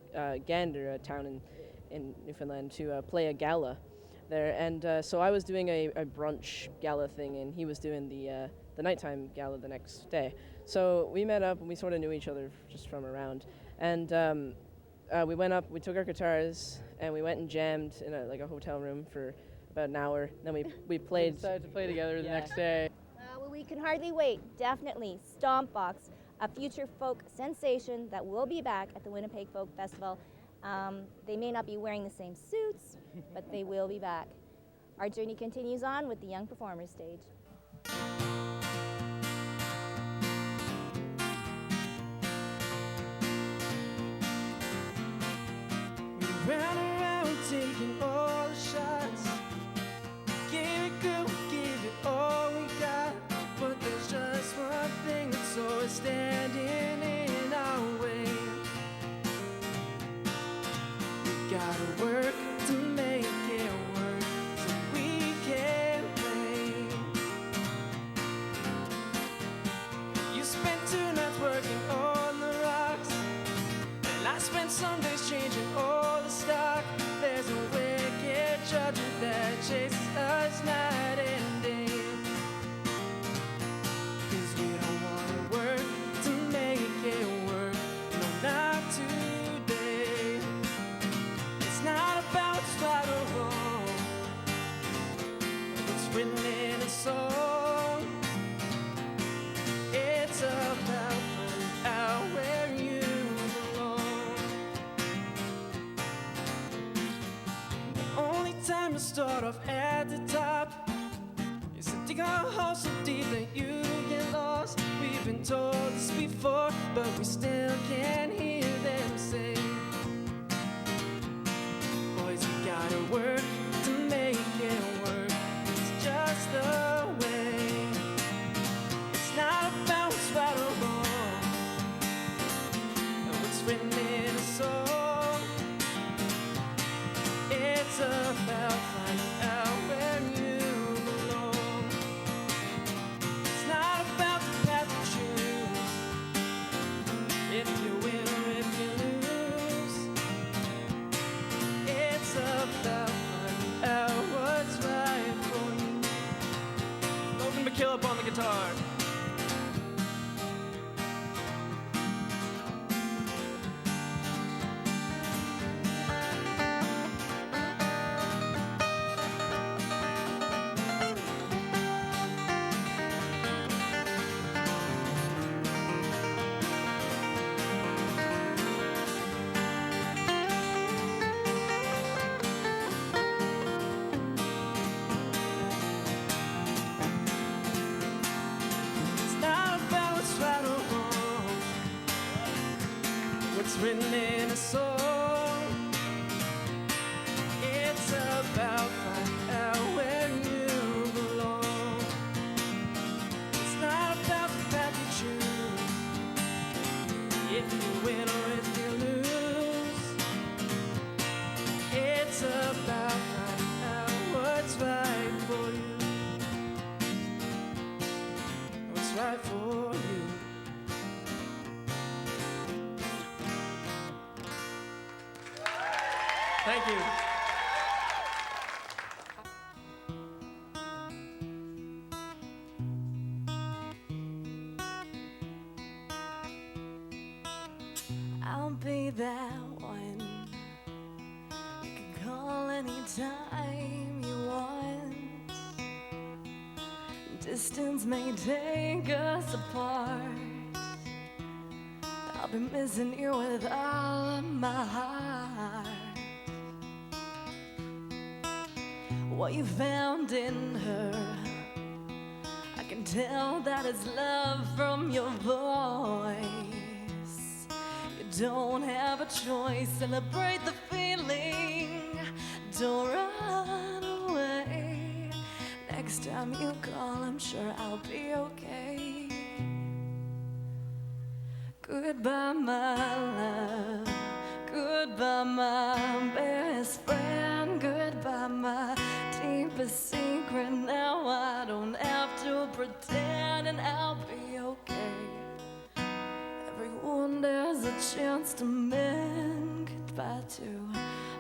Gander, a town in Newfoundland, to play a gala there. And so I was doing a brunch gala thing, and he was doing the nighttime gala the next day. So we met up, and we sort of knew each other just from around. And we went up, we took our guitars, and we went and jammed in a hotel room for about an hour. Then we played. We decided to play together the next day. Well, we can hardly wait. Definitely. Stompbox, a future folk sensation that will be back at the Winnipeg Folk Festival. They may not be wearing the same suits, but they will be back. Our journey continues on with the Young Performers Stage. We ran around taking all the shots. Give it good, give it all we got. But there's just one thing that's always standing in our way. start off at the top. You said dig a hole so deep that you get lost. We've been told this before, but we still can't hear them say, boys, you gotta work to make it work. It's just the way. It's not about what's right or wrong, and what's written in a song. It's about finding out where you belong. It's not about the path you choose, if you win or if you lose. It's about finding out what's right for you. Logan McKillop on the guitar. Written in a song. It's about finding out where you belong. It's not about the path you choose, if you win or if you lose. It's about finding out what's right for you, what's right for you. Thank you. I'll be that one you can call anytime you want. Distance may take us apart. I'll be missing you with all of my heart. What you found in her, I can tell that it's love from your voice. You don't have a choice, celebrate the feeling, don't run away. Next time you call, I'm sure I'll be okay. Goodbye, my love, goodbye, my best friend, goodbye, my deepest secret. Now I don't have to pretend, and I'll be okay. Everyone there's a chance to mend. Goodbye to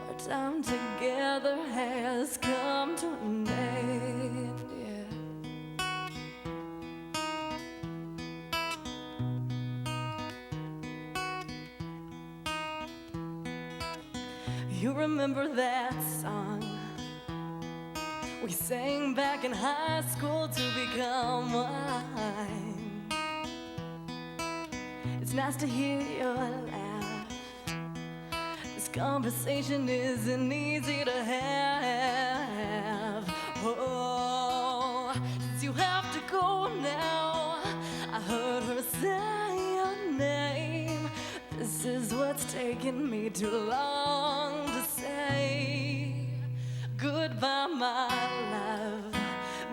our time together has come to an end, yeah. You remember that song we sang back in high school to become one? It's nice to hear your laugh. This conversation isn't easy to have. Oh, since you have to go now, I heard her say your name. This is what's taken me too long to say. Goodbye, my love,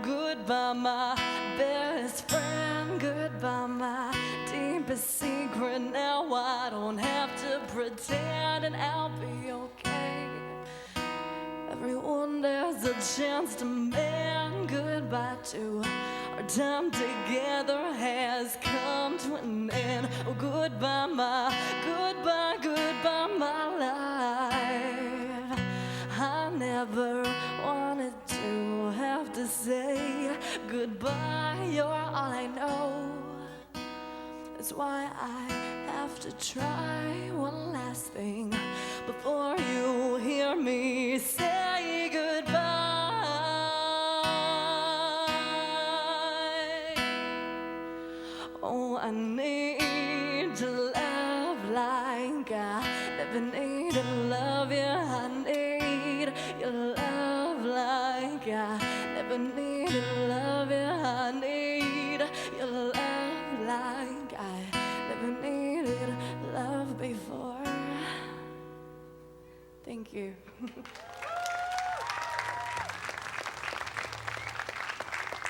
goodbye, my best friend, goodbye, my deepest secret. Now I don't have to pretend, and I'll be okay. Everyone there's a chance to mend. Goodbye to our time together has come to an end. Oh, goodbye, my, goodbye, goodbye, my life. I never wanted to have to say goodbye. You're all I know. That's why I have to try one last thing before you hear me say goodbye. Oh, I need to love like I never need to love you. I need your love like your love, yeah, I need your love like I never needed love before. Thank you.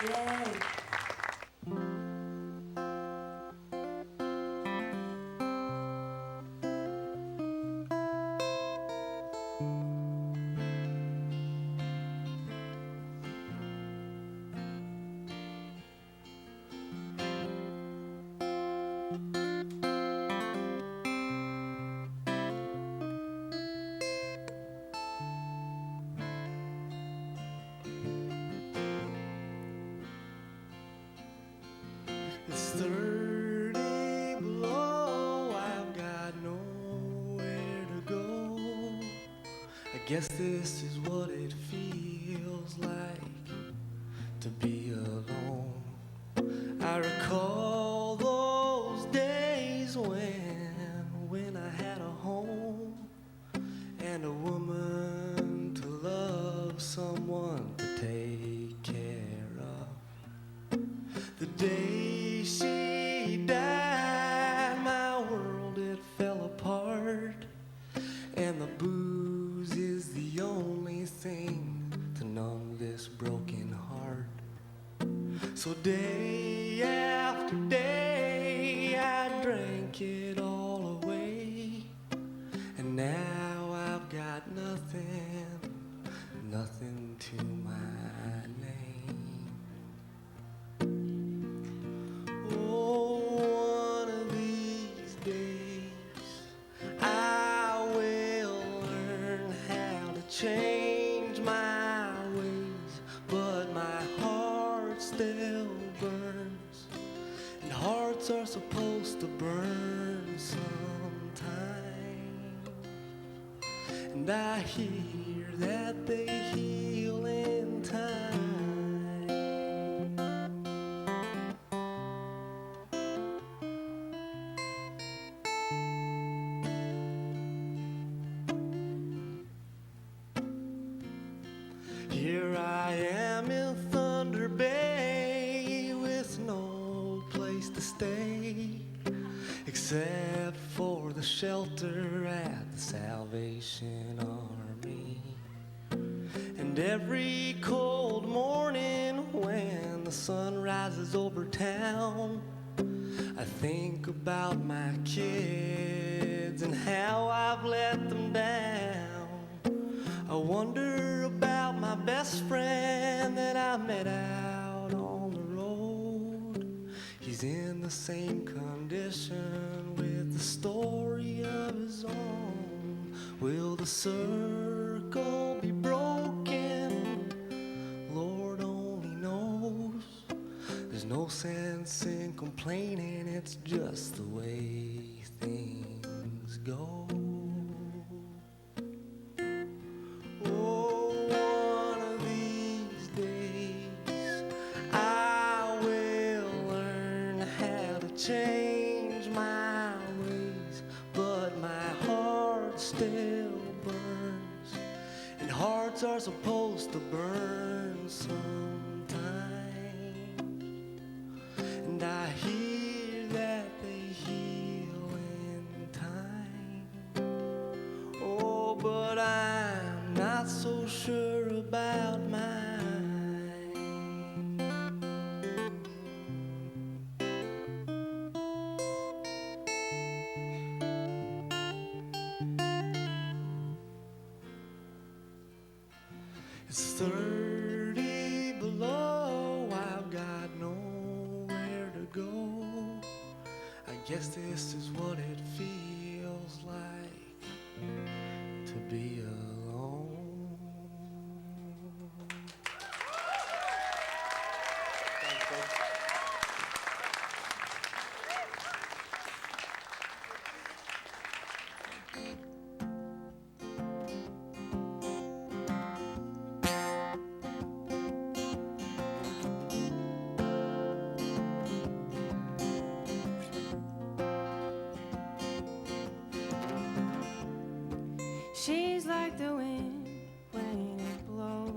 Yay. It's 30 below, I've got nowhere to go. I guess this is what it feels like to be alone. I recall those days when I had a home and a woman to love, someone to take care of. The day she died, my world, it fell apart, and the booze is the only thing to numb this broken heart. So day after day I drank it all away, and now I've got nothing, nothing to my name. Oh, one of these days I will learn how to change my ways, but my heart still burns, and hearts are supposed to burn sometime, and I hear that they heal in time. Here I am in Thunder Bay with no place to stay except for the shelter at the Salvation Army. And every cold morning when the sun rises over town, I think about my kids and how I've let them down. I wonder about my best friend that I met out on the road. He's in the same condition with a story of his own. Will the circle be broken? Lord only knows. There's no sense in complaining, it's just the way things go. Change my ways, but my heart still burns, and hearts are supposed to burn sometime, and I hear that they heal in time. Oh, but I'm not so sure about mine. It's 30 below, I've got nowhere to go. I guess this is what it feels like to be alone. Thanks, folks. She's like the wind when it blows.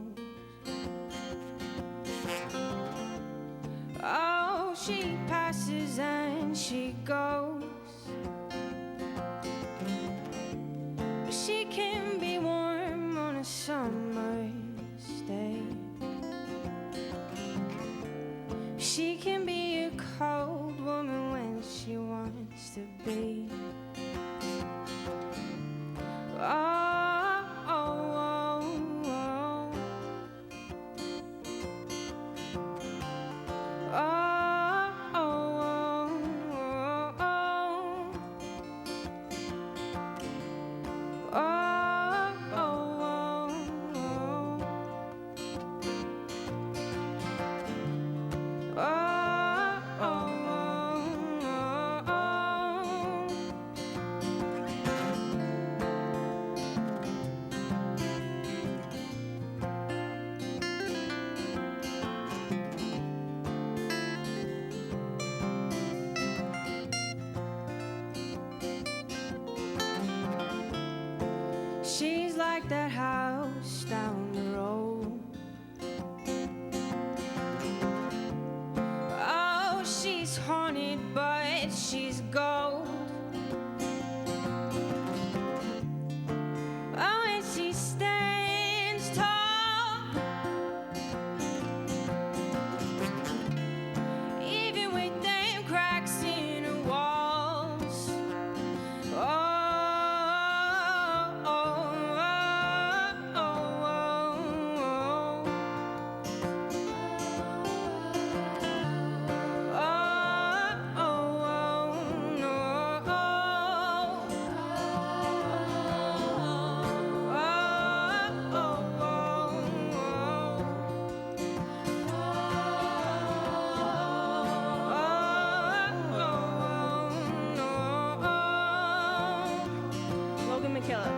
she passes and she goes. She can be warm on a summer's day. She can be a cold woman when she wants to be. Oh, oh, oh, oh. Oh, oh, oh, oh. Oh, oh, oh, oh. Oh, oh, oh, oh. She's like that house down the road. Oh, she's haunted, but she's gold. Oh, and she stands tall, even with them cracks in her walls. Oh. Logan McKillop.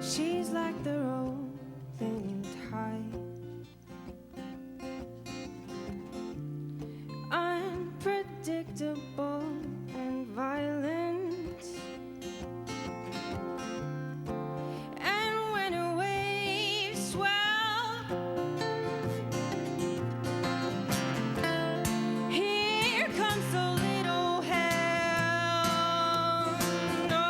She's like the rolling tide, unpredictable and violent. And when a wave swell, here comes a little hell. No.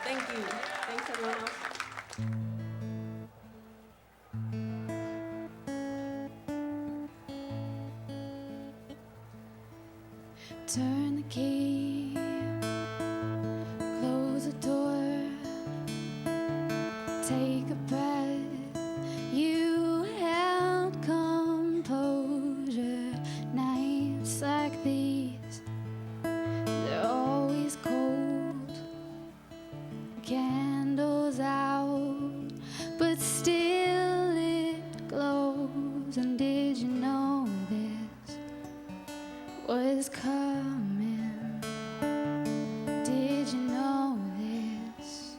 Thank you. Thanks, everyone else. Turn the key, close the door, take a breath. You held composure. Nights like these, they're always cold. Candles out, but still it glows. And did you know this was coming? Did you know this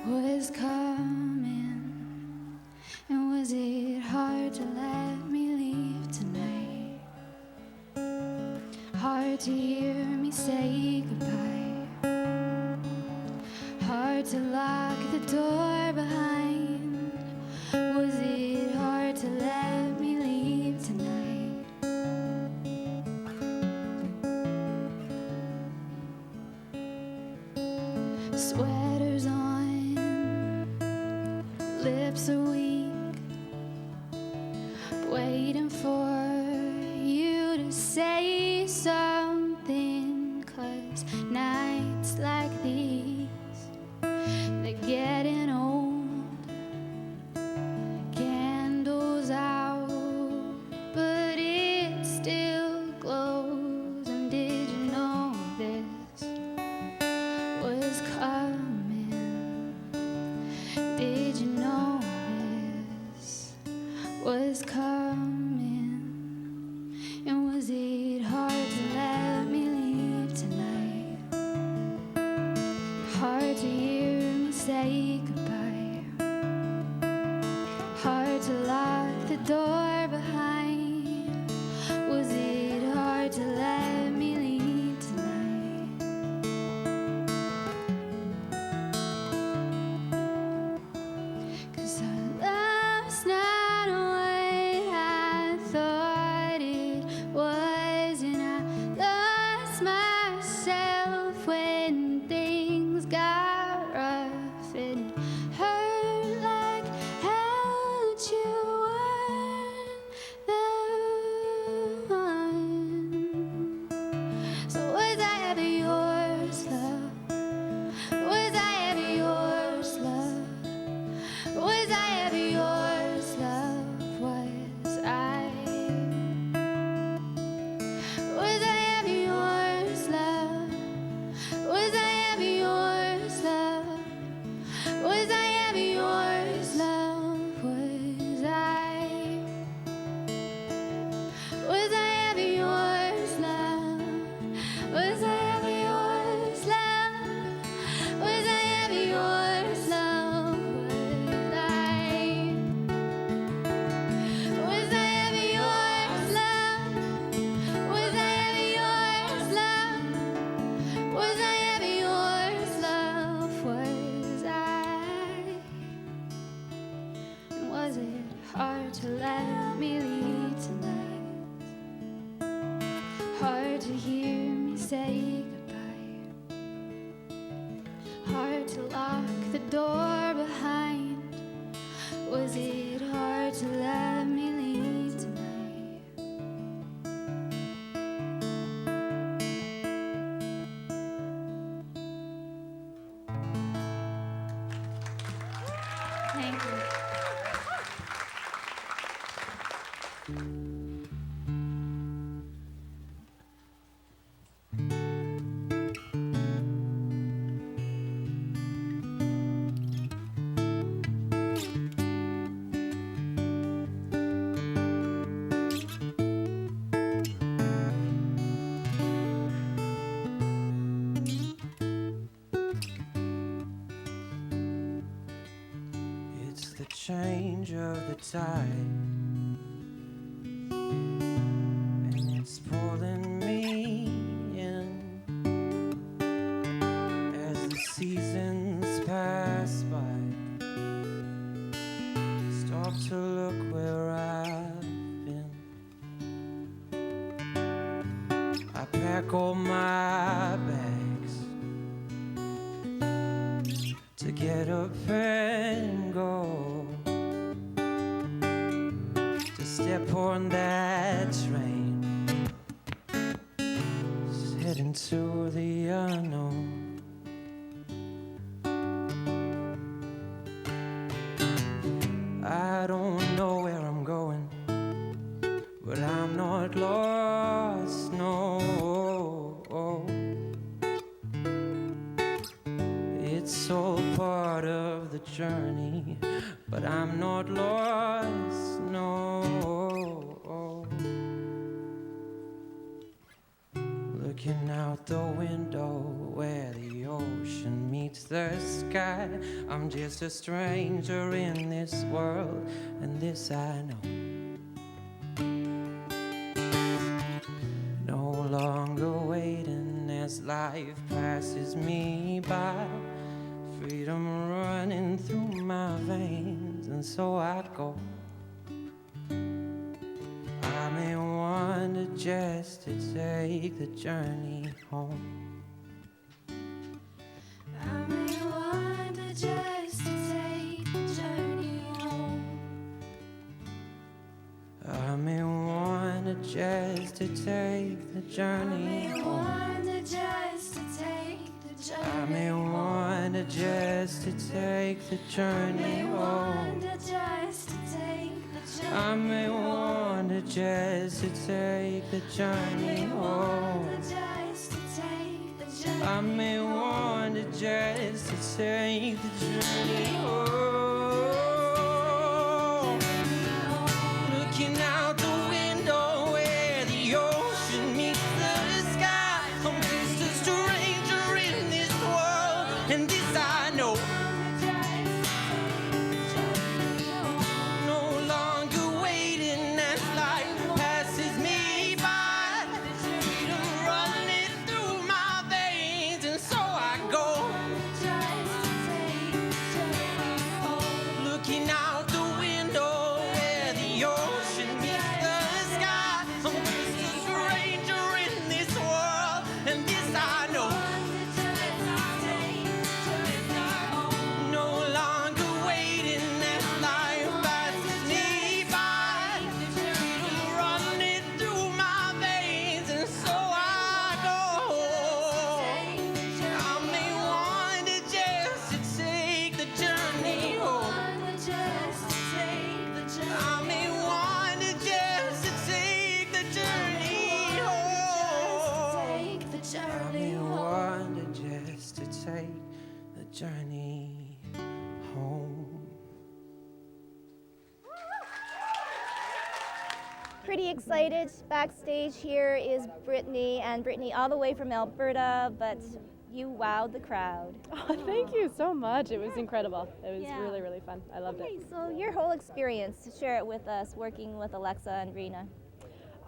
was coming? Hard to hear me say goodbye. Hard to lock the door behind. Was it hard to let me leave tonight? Sweaters on, lips are weak, waiting for you to say something, 'cause nights like these, they're getting old. Candles out, but it still glows. And did you know this was coming? Did you know this was coming? And was it hard to let me leave tonight? Hard to hear me say goodbye. Hard to lock the door behind. Was it hard to let me leave tonight? 'Cause our love's not what I thought it was, and I lost myself when things got rough, and it hurt like hell that you weren't the one. So was I ever yours, love? Was I ever yours, love? Was I ever yours, love? Was I? Was I ever yours, love? Was I ever yours, love? Was I ever yours, love? Was I? Was I ever yours, love? Was I ever yours, love? Was I ever yours, love? Was I? Was I ever yours, love? Was I ever yours, love? Was I ever yours, love? Was I? And was it hard to let me leave tonight? Hard to hear me say goodbye. Hard to lock the door behind. Was it hard to let me leave tonight? Thank you. It's the change of the tide, and it's pulling me in as the seasons pass by. Stop to look where I've been. I pack all my bags to get up and go, to step on that train, head into the unknown. I don't know where I'm going, but I'm not lost, no. It's all part of the journey, but I'm not lost, no. Looking out the window where the ocean meets the sky, I'm just a stranger in this world, and this I know. No longer wait life passes me by. Freedom running through my veins, and so I go. I may wander just to take the journey home. I may wander just to take the journey home. I may wander just to take the journey home. I may wander just to take the journey home. I may wander just to take the journey home. I may wander just to take the journey home. Looking out the window where the ocean meets the sky, I'm just a stranger in this world, and this I know. No longer waiting as life passes me by. Freedom running through my veins, and so I go. Looking out the window where the ocean meets the sky, I'm just a stranger in this world, and this I know. No longer waiting as life passes me by. Freedom running through my veins, and so I go. I may wander just to take the journey home. I may wander just to take the journey home. I may wander just to take the journey home. Pretty excited. Backstage here is Brittany, and Brittany all the way from Alberta, but you wowed the crowd. Oh, thank you so much. It was incredible. It was Yeah. really, really fun. I loved Okay, it. so your whole experience, share it with us working with Alexa and Rena.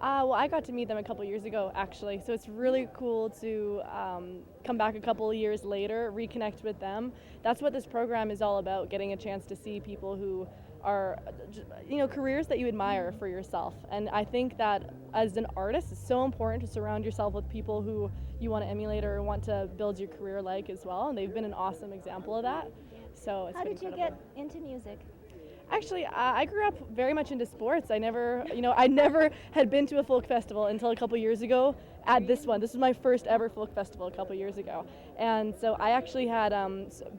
Well, I got to meet them a couple years ago, actually. So it's really cool to come back a couple of years later, reconnect with them. That's what this program is all about, getting a chance to see people who are, careers that you admire for yourself. And I think that as an artist, it's so important to surround yourself with people who you want to emulate or want to build your career like as well. And they've been an awesome example of that. So it's How been did you incredible. get into music? Actually, I grew up very much into sports. I never had been to a folk festival until a couple years ago at this one. This was my first ever folk festival a couple years ago. And so I actually had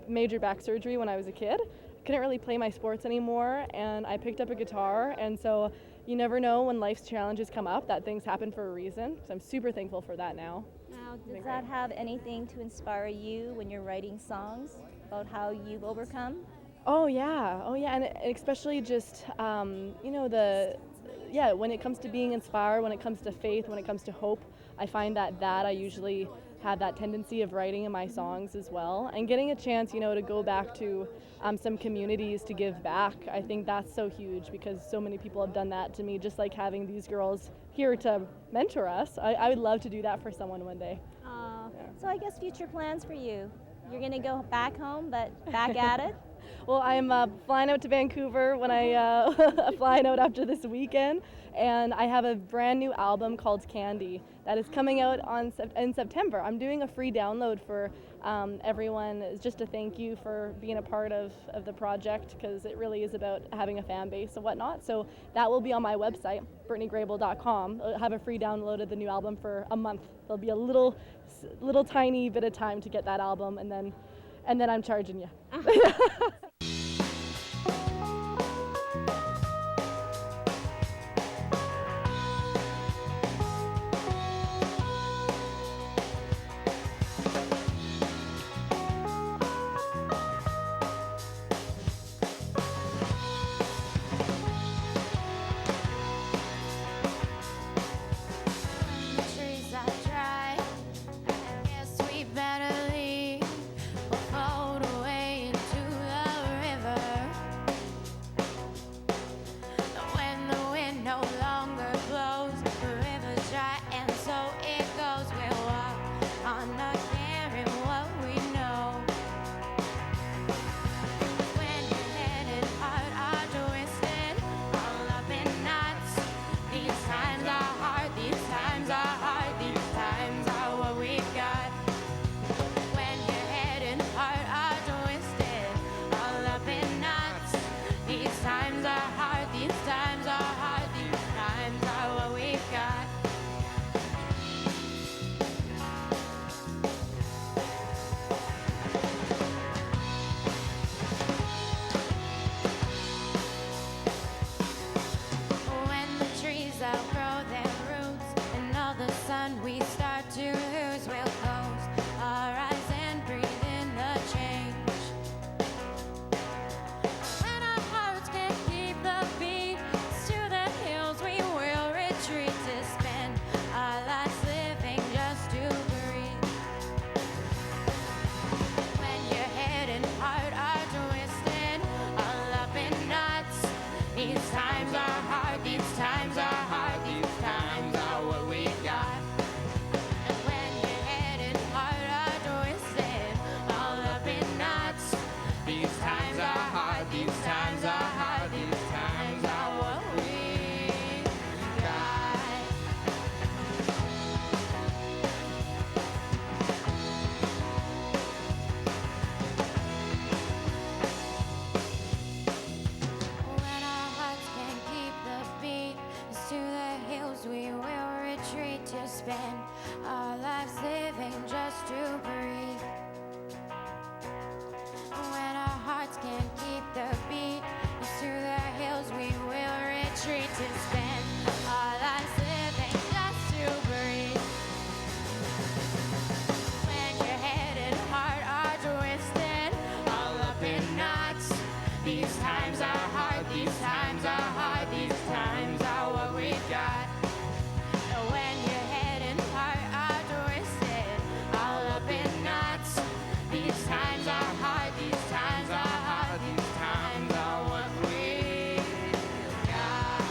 major back surgery when I was a kid. Couldn't really play my sports anymore, and I picked up a guitar. And so you never know when life's challenges come up, that things happen for a reason. So I'm super thankful for that now. Now, does that have anything to inspire you when you're writing songs about how you've overcome? Oh yeah, and especially just when it comes to being inspired, when it comes to faith, when it comes to hope, I find that I usually have that tendency of writing in my songs as well, and getting a chance, to go back to some communities to give back. I think that's so huge because so many people have done that to me, just like having these girls here to mentor us. I would love to do that for someone one day. So I guess future plans for you. You're going to go back home, but back at it? Well, I'm flying out to Vancouver when I flying out after this weekend, and I have a brand new album called Candy that is coming out in September. I'm doing a free download for everyone, just to thank you for being a part of the project, because it really is about having a fan base and whatnot. So that will be on my website, brittanygrable.com. I'll have a free download of the new album for a month. There'll be a little tiny bit of time to get that album, and then I'm charging you. Trees are dry. I guess we better leave or float away into the times are hard, these times are hard, these times are what we got. When our hearts can't keep the beat, it's to the hills we will retreat to spend our lives living just to breathe. When our hearts can't keep the beat, it's to the hills we will retreat to spend our lives living just to breathe. When your head and heart are twisted, all up in knots. These times are hard, these times are hard, these times are what we got. When your head and heart are twisted, all up in knots. These times are hard, these times are hard, these times are what we got.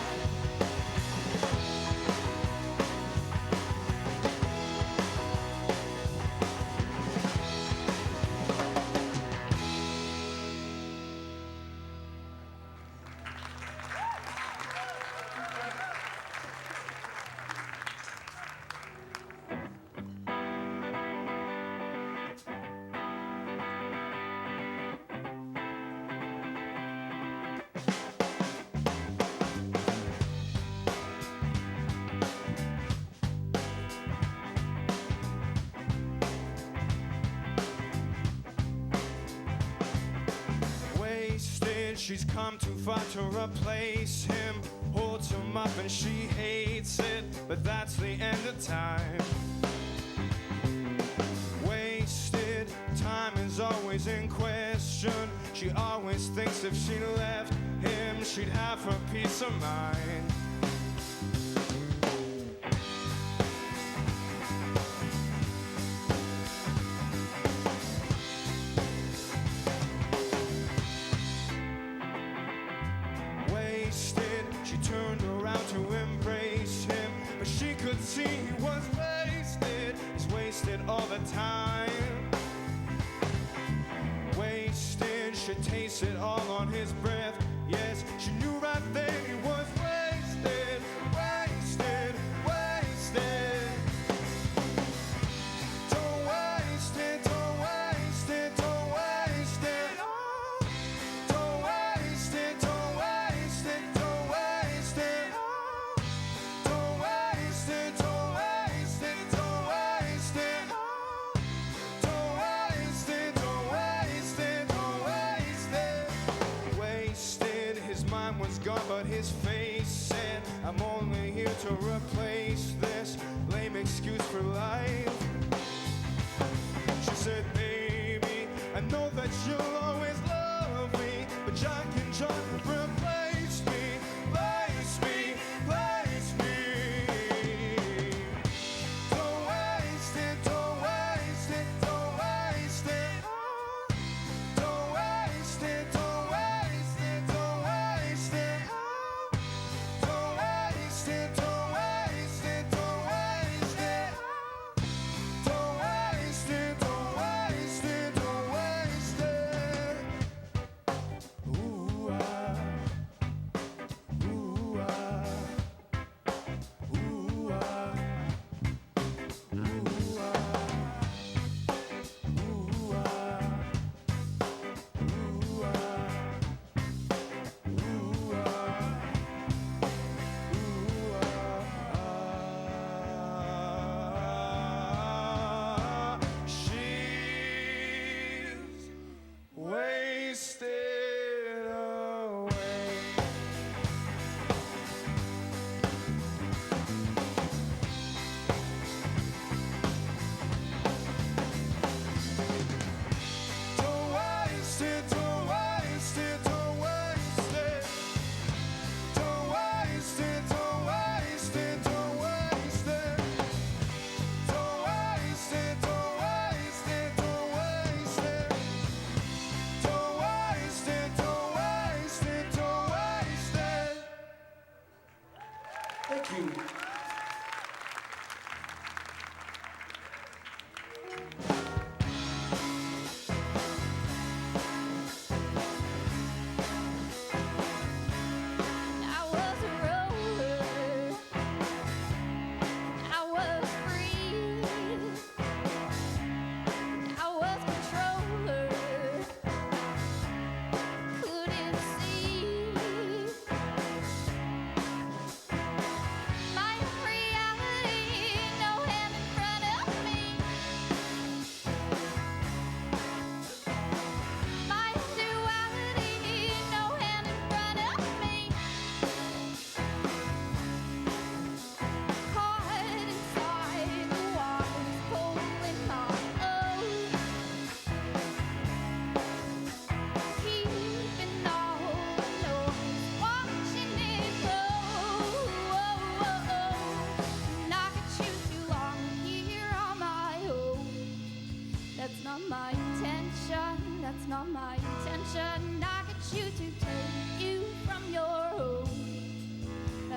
Wasted, she's come too far to replace him. Holds him up and she hates it, but that's the end of time. Wasted, time is always in question. She always thinks if she left him, she'd have her peace of mind. Wasted, she turned around to embrace him, but she could see he was wasted. He's wasted all the time. Wasted, she tasted all on his breath. Yes, she knew right then he was wasted, wasted, wasted. Don't waste it, don't waste it, don't waste it. Oh, don't waste it, don't waste it, don't waste it. Oh, don't waste it, don't waste it, don't waste it. Oh, don't waste it, don't waste it, don't waste it. Wasted, his mind was gone, but his face said, I'm only here to replace this lame excuse for life. She said, baby, I know that you'll always love me, but Jack and John replace me, place me, place me. Don't waste it, don't waste it, don't waste it. Oh, don't waste it, don't waste it, don't waste it. Oh, don't waste it, don't waste it, don't waste it. Oh, don't waste it, don't waste it, don't waste it. Ooh, ah. Ooh, ah. Ooh, ah. Ooh, ah. Ooh, ah. Ooh, she's wasted away. Don't waste it, don't waste it, don't waste it. Don't waste it, don't waste it, don't waste it. Don't waste it, don't waste it, don't waste it. Don't waste it, don't waste it, don't waste it. Thank you.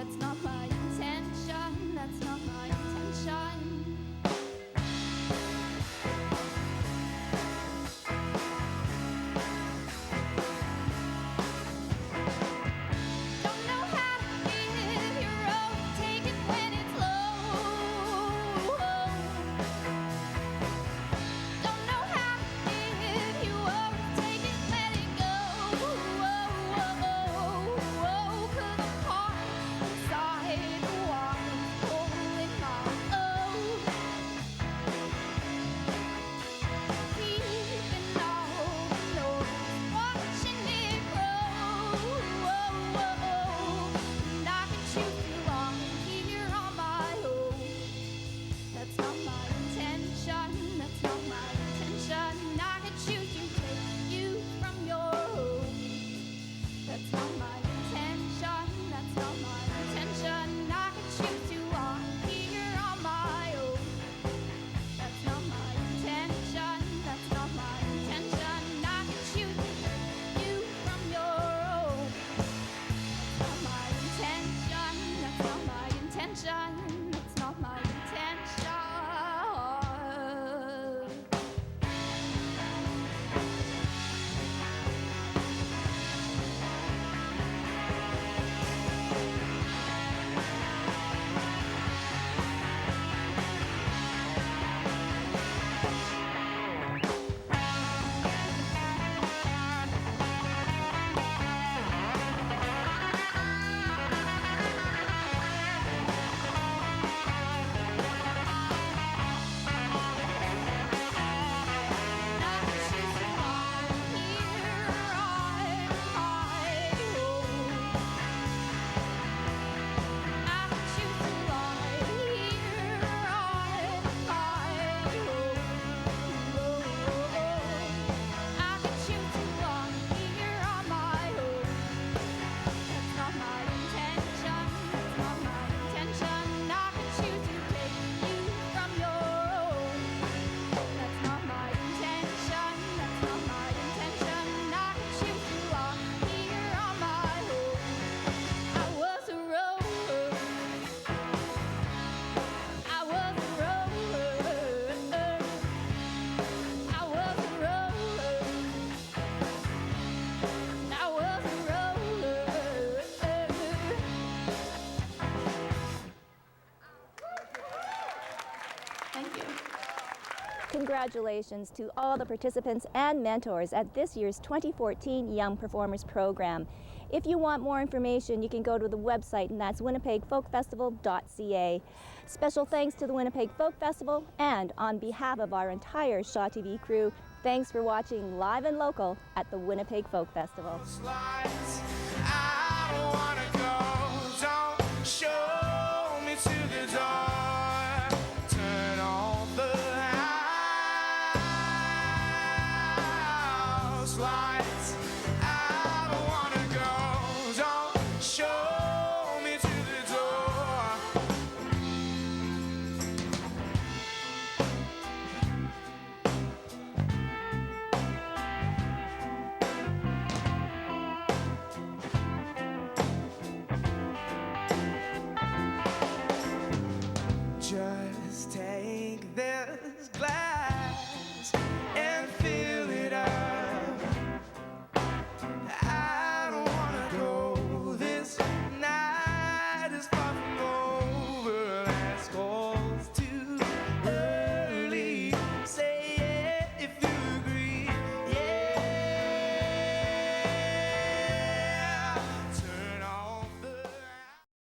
That's not my intention. That's not my intention. Don't know how to give your all, take it when it's low. Don't know how to give you all, take it, let it go. 'Cause I'm caught inside the water, holding my own. Keeping all the noise, watching it grow. And I can choose too long here on my own. That's not my intention. That's not my intention. I can choose to take you from your home. That's not my intention. That's not my intention. I can choose to walk here on my own. That's not my intention. That's not my intention. I can choose to take you from your home. That's not my intention. That's not my intention. That's not my intention. Thank you. Congratulations to all the participants and mentors at this year's 2014 Young Performers Program. If you want more information, you can go to the website, and that's winnipegfolkfestival.ca. Special thanks to the Winnipeg Folk Festival, and on behalf of our entire Shaw TV crew, thanks for watching Live and Local at the Winnipeg Folk Festival. I don't wanna go.